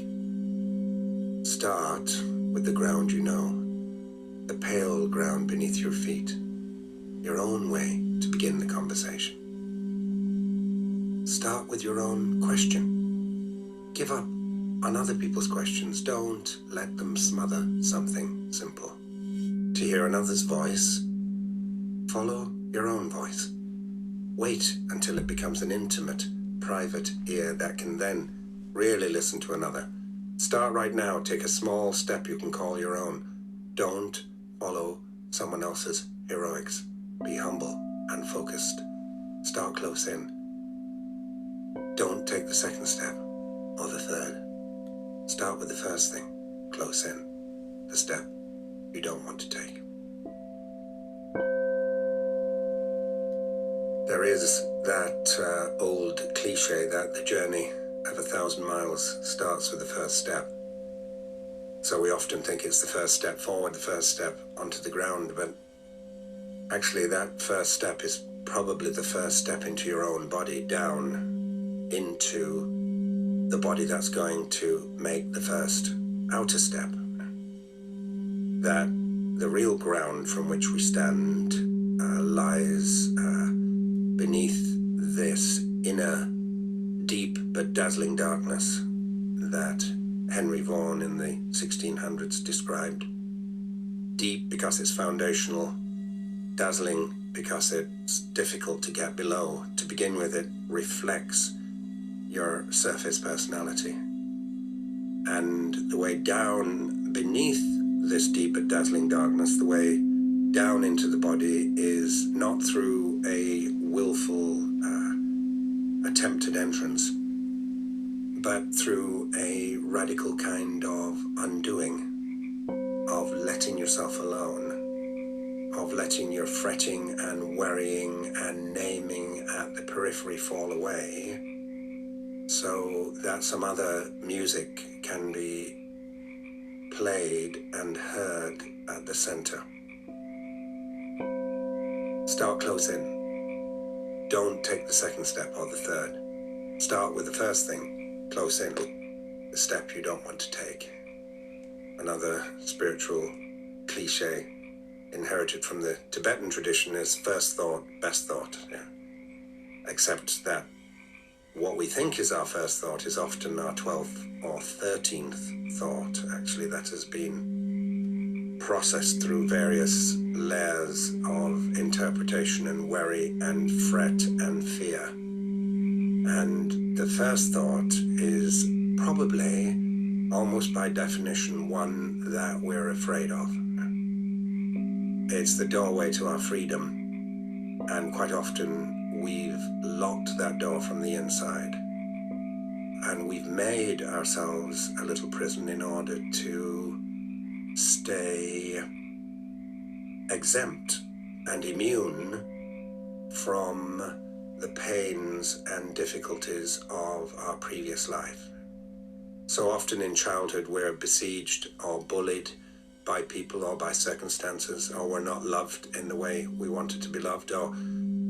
Start with the ground you know, the pale ground beneath your feet, your own way to begin the conversation. Start with your own question. Give up on other people's questions. Don't let them smother something simple. To hear another's voice, follow your own voice. Wait until it becomes an intimate, private ear that can then really listen to another. Start right now. Take a small step you can call your own. Don't follow someone else's heroics. Be humble and focused. Start close in. Don't take the second step or the third. Start with the first thing, close in, the step you don't want to take. There is that old cliche that the journey of 1,000 miles starts with the first step. So we often think it's the first step forward, the first step onto the ground, but actually that first step is probably the first step into your own body, down into the body that's going to make the first outer step. That the real ground from which we stand lies beneath this inner, deep but dazzling darkness that Henry Vaughan in the 1600s described. Deep because it's foundational, dazzling because it's difficult to get below. To begin with, it reflects your surface personality. And the way down beneath this deep but dazzling darkness, the way down into the body is not through a willful attempted entrance, but through a radical kind of undoing, of letting yourself alone, of letting your fretting and worrying and naming at the periphery fall away, so that some other music can be played and heard at the center. Start close in. Don't take the second step or the third. Start with the first thing, close in, the step you don't want to take. Another spiritual cliche inherited from the Tibetan tradition is first thought, best thought. Yeah. Except that what we think is our first thought is often our 12th or 13th thought. Actually, that has been processed through various layers of interpretation and worry and fret and fear. And the first thought is probably, almost by definition, one that we're afraid of. It's the doorway to our freedom, and quite often we've locked that door from the inside, and we've made ourselves a little prison in order to stay exempt and immune from the pains and difficulties of our previous life. So often in childhood we're besieged or bullied by people or by circumstances, or we're not loved in the way we wanted to be loved, or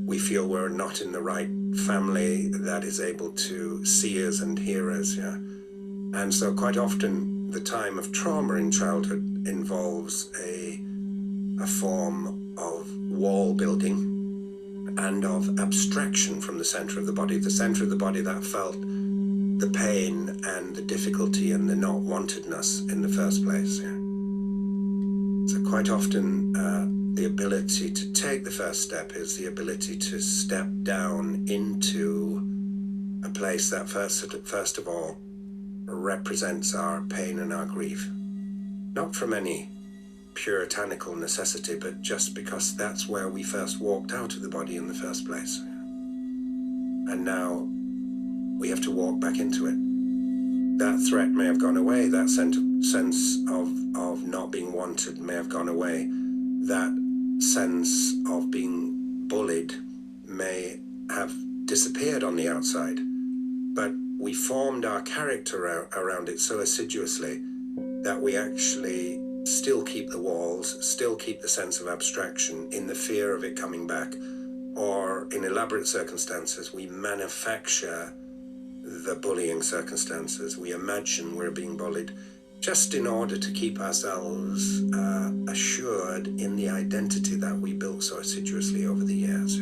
we feel we're not in the right family that is able to see us and hear us. Yeah? And so quite often the time of trauma in childhood involves a form of wall building and of abstraction from the center of the body that felt the pain and the difficulty and the not wantedness in the first place. Yeah? So quite often the ability to take the first step is the ability to step down into a place that first of all represents our pain and our grief. Not from any puritanical necessity, but just because that's where we first walked out of the body in the first place. And now we have to walk back into it. That threat may have gone away, that sense of not being wanted may have gone away, that sense of being bullied may have disappeared on the outside, but we formed our character around it so assiduously that we actually still keep the walls, still keep the sense of abstraction in the fear of it coming back, or in elaborate circumstances we manufacture the bullying circumstances. We imagine we're being bullied just in order to keep ourselves assured in the identity that we built so assiduously over the years.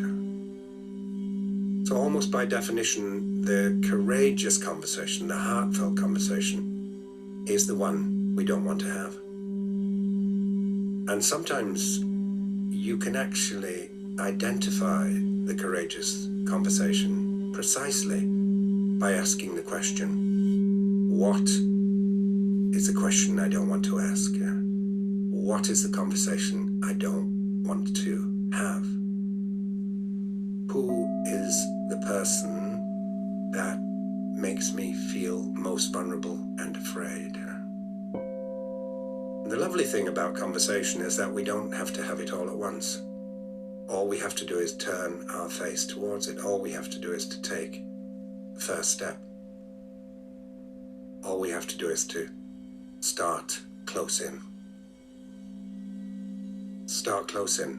So almost by definition, the courageous conversation, the heartfelt conversation, is the one we don't want to have. And sometimes you can actually identify the courageous conversation precisely by asking the question, what is the question I don't want to ask? What is the conversation I don't want to have? Who is the person that makes me feel most vulnerable and afraid? And the lovely thing about conversation is that we don't have to have it all at once. All we have to do is turn our face towards it. All we have to do is to take the first step. All we have to do is to start close in. Start close in.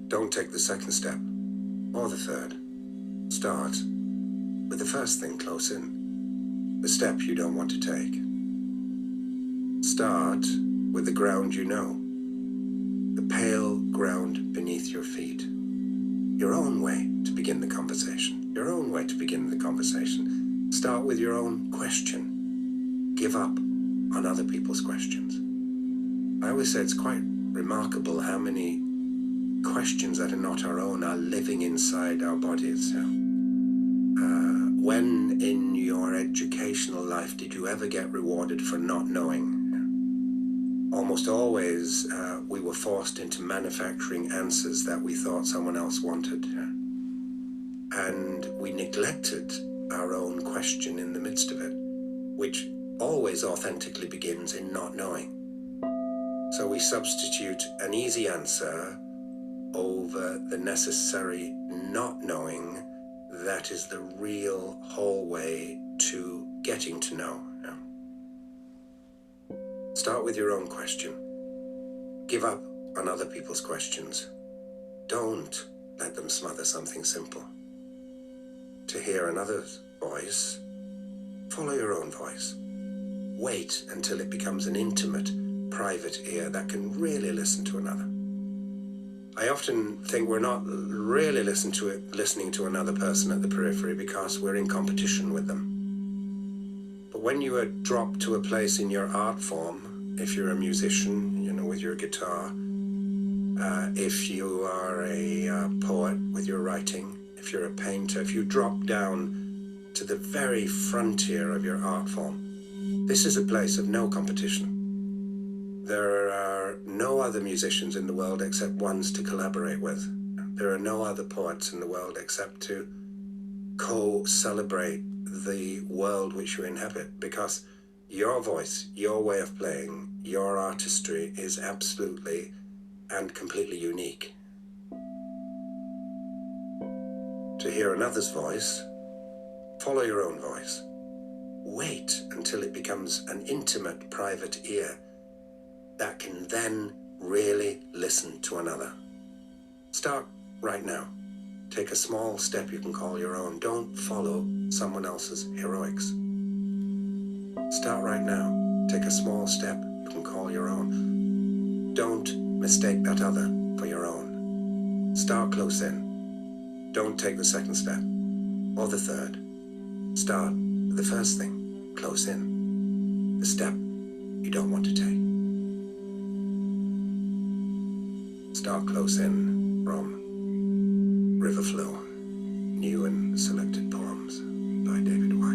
Don't take the second step or the third. Start with the first thing close in, the step you don't want to take. Start with the ground you know, the pale ground beneath your feet. Your own way to begin the conversation. Your own way to begin the conversation. Start with your own question. Give up on other people's questions. I always say it's quite remarkable how many questions that are not our own are living inside our bodies. When in your educational life did you ever get rewarded for not knowing? Almost always we were forced into manufacturing answers that we thought someone else wanted. And we neglected our own question in the midst of it, which always authentically begins in not knowing. So we substitute an easy answer over the necessary not knowing that is the real whole way to getting to know. Start with your own question. Give up on other people's questions. Don't let them smother something simple. To hear another's voice, follow your own voice. Wait until it becomes an intimate, private ear that can really listen to another. I often think we're not really listening to another person at the periphery because we're in competition with them. But when you are dropped to a place in your art form, if you're a musician, with your guitar, if you are a poet with your writing, if you're a painter, if you drop down to the very frontier of your art form, this is a place of no competition. There are no other musicians in the world except ones to collaborate with. There are no other poets in the world except to co-celebrate the world which you inhabit, because your voice, your way of playing, your artistry is absolutely and completely unique. To hear another's voice, follow your own voice. Wait until it becomes an intimate, private ear that can then really listen to another. Start right now. Take a small step you can call your own. Don't follow someone else's heroics. Start right now. Take a small step you can call your own. Don't mistake that other for your own. Start close in. Don't take the second step or the third. Start with the first thing, close in. The step you don't want to take. start close in from River Flow, New and Selected Poems by David White.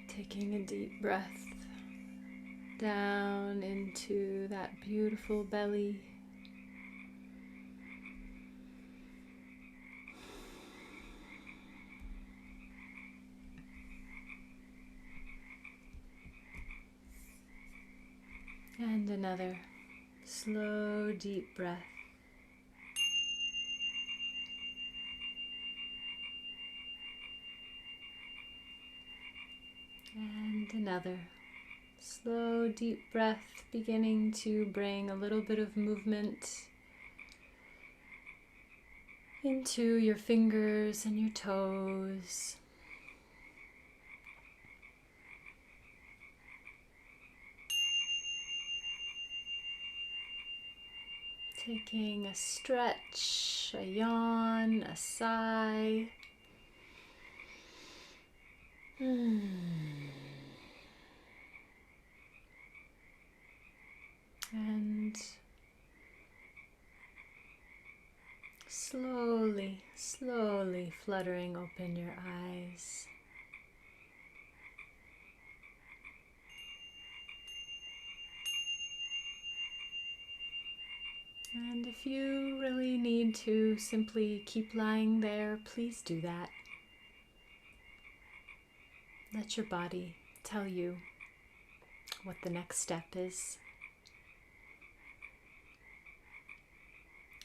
Taking a deep breath down into that beautiful belly. And another slow, deep breath. And another slow, deep breath, beginning to bring a little bit of movement into your fingers and your toes. Taking a stretch, a yawn, a sigh. And slowly, slowly fluttering open your eyes. And if you really need to simply keep lying there, please do that. Let your body tell you what the next step is.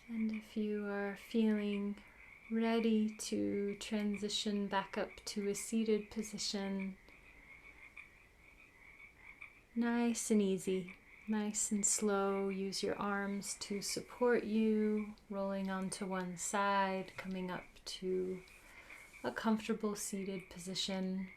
And if you are feeling ready to transition back up to a seated position, nice and easy, nice and slow, use your arms to support you, rolling onto one side, coming up to a comfortable seated position.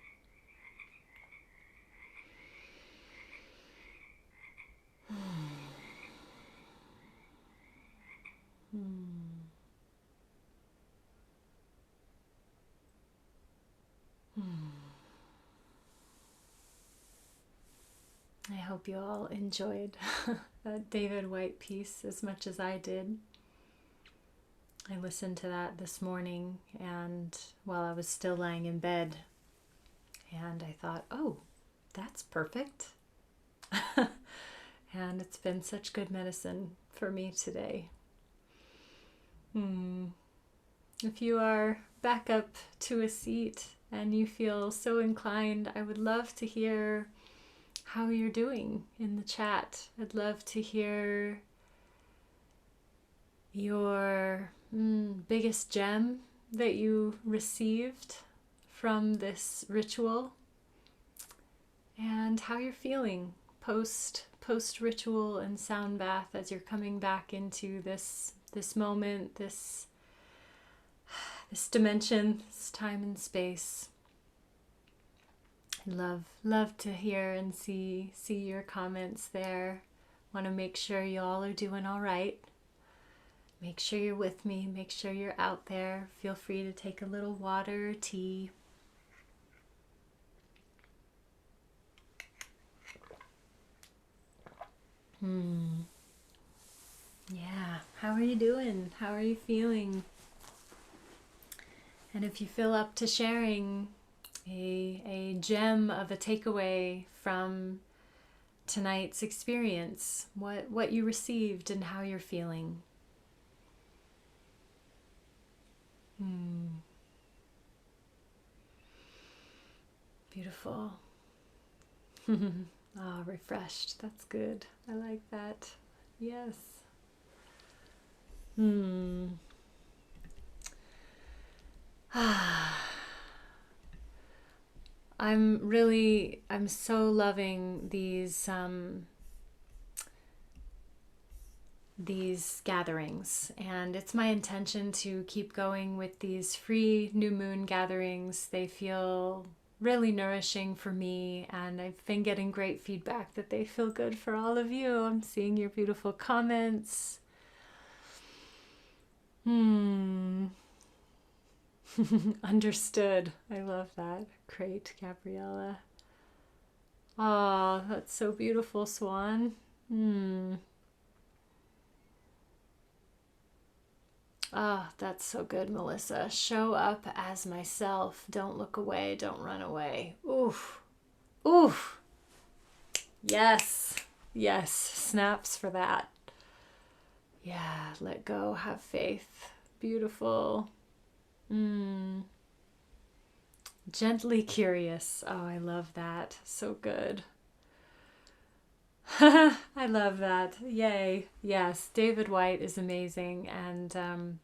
I hope you all enjoyed that David White piece as much as I did. I listened to that this morning, and while I was still lying in bed, and I thought, oh, that's perfect. And it's been such good medicine for me today. If you are back up to a seat and you feel so inclined, I would love to hear how you're doing in the chat. I'd love to hear your biggest gem that you received from this ritual, and how you're feeling post ritual and sound bath as you're coming back into this moment, this dimension, this time and space. Love to hear and see your comments there. Want to make sure you all are doing all right. Make sure you're with me. Make sure you're out there. Feel free to take a little water or tea. Yeah, how are you doing? How are you feeling? And if you feel up to sharing a gem of a takeaway from tonight's experience, what you received and how you're feeling. Beautiful. Oh, refreshed. That's good. I like that. Yes. I'm so loving these gatherings, and it's my intention to keep going with these free new moon gatherings. They feel really nourishing for me, and I've been getting great feedback that they feel good for all of you. I'm seeing your beautiful comments. Understood. I love that. Great, Gabriella. Oh, that's so beautiful, Swan. Oh, that's so good, Melissa. Show up as myself. Don't look away. Don't run away. Oof. Oof. Yes. Yes. Snaps for that. Yeah. Let go. Have faith. Beautiful. Gently curious. Oh, I love that. So good. I love that. Yay. Yes. David White is amazing. And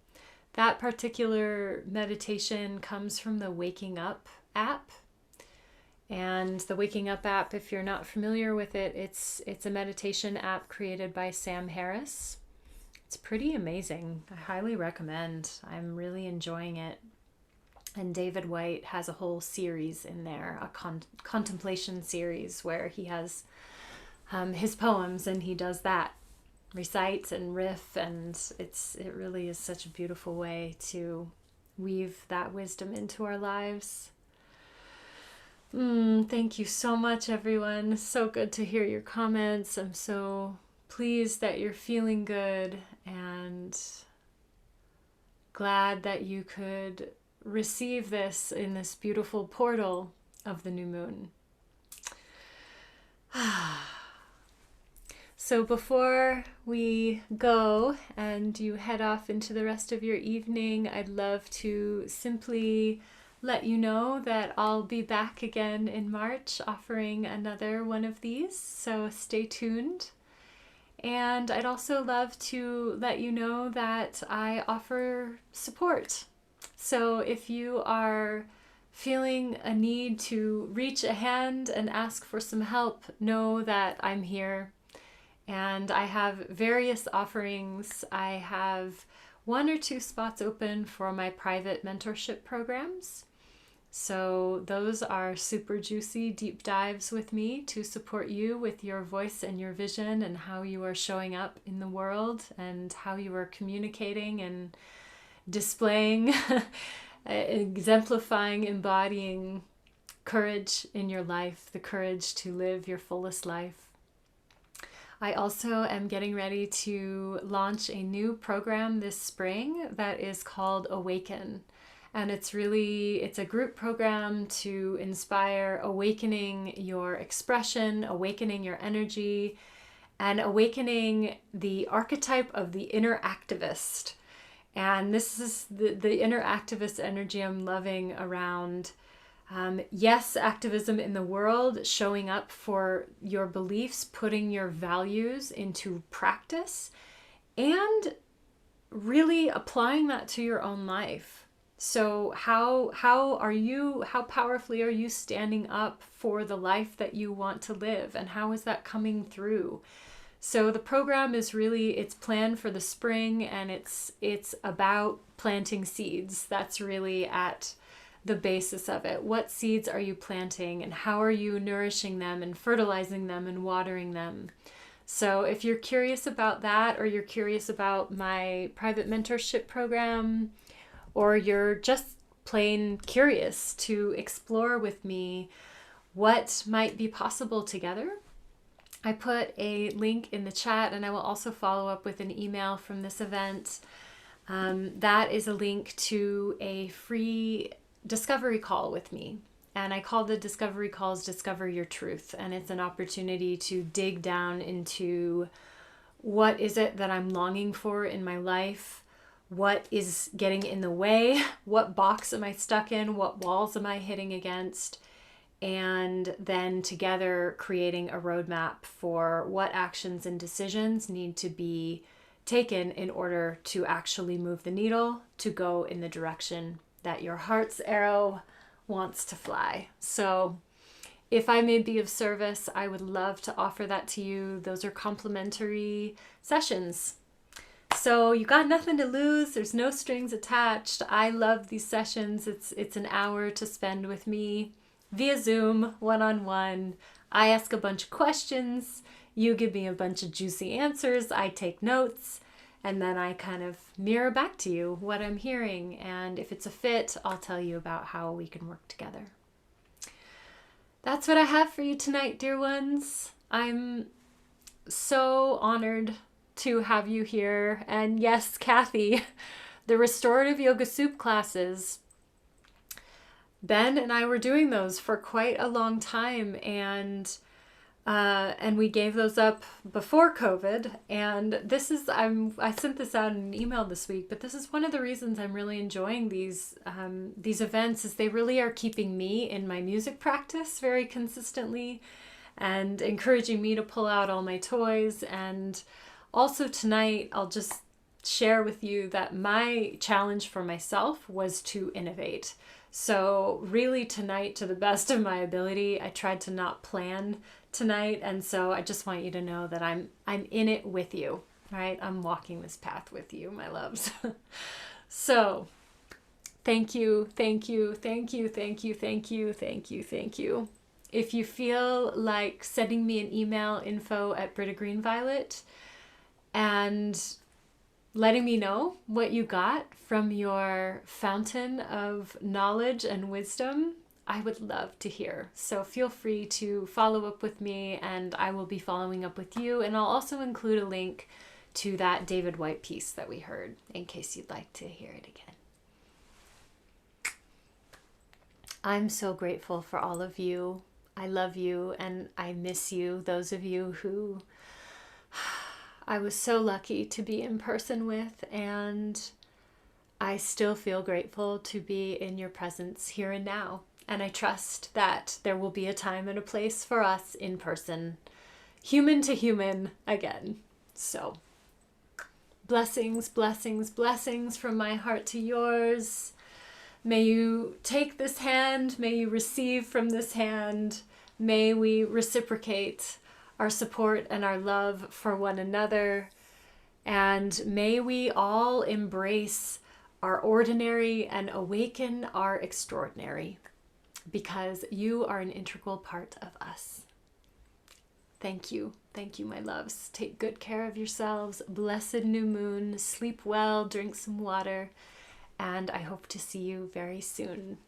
that particular meditation comes from the Waking Up app. And the Waking Up app, if you're not familiar with it, it's a meditation app created by Sam Harris. It's pretty amazing. I highly recommend. I'm really enjoying it. And David White has a whole series in there, a contemplation series where he has his poems, and he does that, recites and riff, and it really is such a beautiful way to weave that wisdom into our lives. Thank you so much, everyone. So good to hear your comments. I'm so pleased that you're feeling good, and glad that you could receive this in this beautiful portal of the new moon. So before we go and you head off into the rest of your evening, I'd love to simply let you know that I'll be back again in March offering another one of these, so stay tuned. And I'd also love to let you know that I offer support. So if you are feeling a need to reach a hand and ask for some help, know that I'm here. And I have various offerings. I have 1 or 2 spots open for my private mentorship programs. So those are super juicy deep dives with me to support you with your voice and your vision and how you are showing up in the world and how you are communicating and displaying, exemplifying, embodying courage in your life, the courage to live your fullest life. I also am getting ready to launch a new program this spring that is called Awaken. And it's a group program to inspire awakening your expression, awakening your energy, and awakening the archetype of the inner activist. And this is the inner activist energy I'm loving around yes, activism in the world, showing up for your beliefs, putting your values into practice, and really applying that to your own life. So how powerfully are you standing up for the life that you want to live, and how is that coming through? So the program is it's planned for the spring, and it's about planting seeds. That's really at the basis of it. What seeds are you planting, and how are you nourishing them and fertilizing them and watering them? So if you're curious about that, or you're curious about my private mentorship program, or you're just plain curious to explore with me what might be possible together, I put a link in the chat, and I will also follow up with an email from this event. That is a link to a free discovery call with me. And I call the discovery calls Discover Your Truth. And it's an opportunity to dig down into what is it that I'm longing for in my life? What is getting in the way? What box am I stuck in? What walls am I hitting against? And then together creating a roadmap for what actions and decisions need to be taken in order to actually move the needle to go in the direction that your heart's arrow wants to fly. So if I may be of service, I would love to offer that to you. Those are complimentary sessions. So you got nothing to lose. There's no strings attached. I love these sessions. It's an hour to spend with me via Zoom, one-on-one. I ask a bunch of questions. You give me a bunch of juicy answers. I take notes. And then I kind of mirror back to you what I'm hearing. And if it's a fit, I'll tell you about how we can work together. That's what I have for you tonight, dear ones. I'm so honored to have you here. And yes, Kathy, the restorative yoga soup classes, Ben and I were doing those for quite a long time, and we gave those up before COVID. And this is, I sent this out in an email this week, but this is one of the reasons I'm really enjoying these events, is they really are keeping me in my music practice very consistently and encouraging me to pull out all my toys. And also tonight, I'll just share with you that my challenge for myself was to innovate. So really tonight, to the best of my ability, I tried to not plan tonight. And so I just want you to know that I'm in it with you, right? I'm walking this path with you, my loves. So thank you, thank you, thank you, thank you, thank you, thank you, thank you. If you feel like sending me an email, info@Britta GreenViolet, and letting me know what you got from your fountain of knowledge and wisdom, I would love to hear. So feel free to follow up with me, and I will be following up with you. And I'll also include a link to that David White piece that we heard, in case you'd like to hear it again. I'm so grateful for all of you. I love you and I miss you. Those of you who I was so lucky to be in person with, and I still feel grateful to be in your presence here and now. And I trust that there will be a time and a place for us in person, human to human again. So blessings, blessings, blessings from my heart to yours. May you take this hand, may you receive from this hand, may we reciprocate our support and our love for one another, and may we all embrace our ordinary and awaken our extraordinary, because you are an integral part of us. Thank you, my loves. Take good care of yourselves. Blessed new moon. Sleep well, drink some water, and I hope to see you very soon.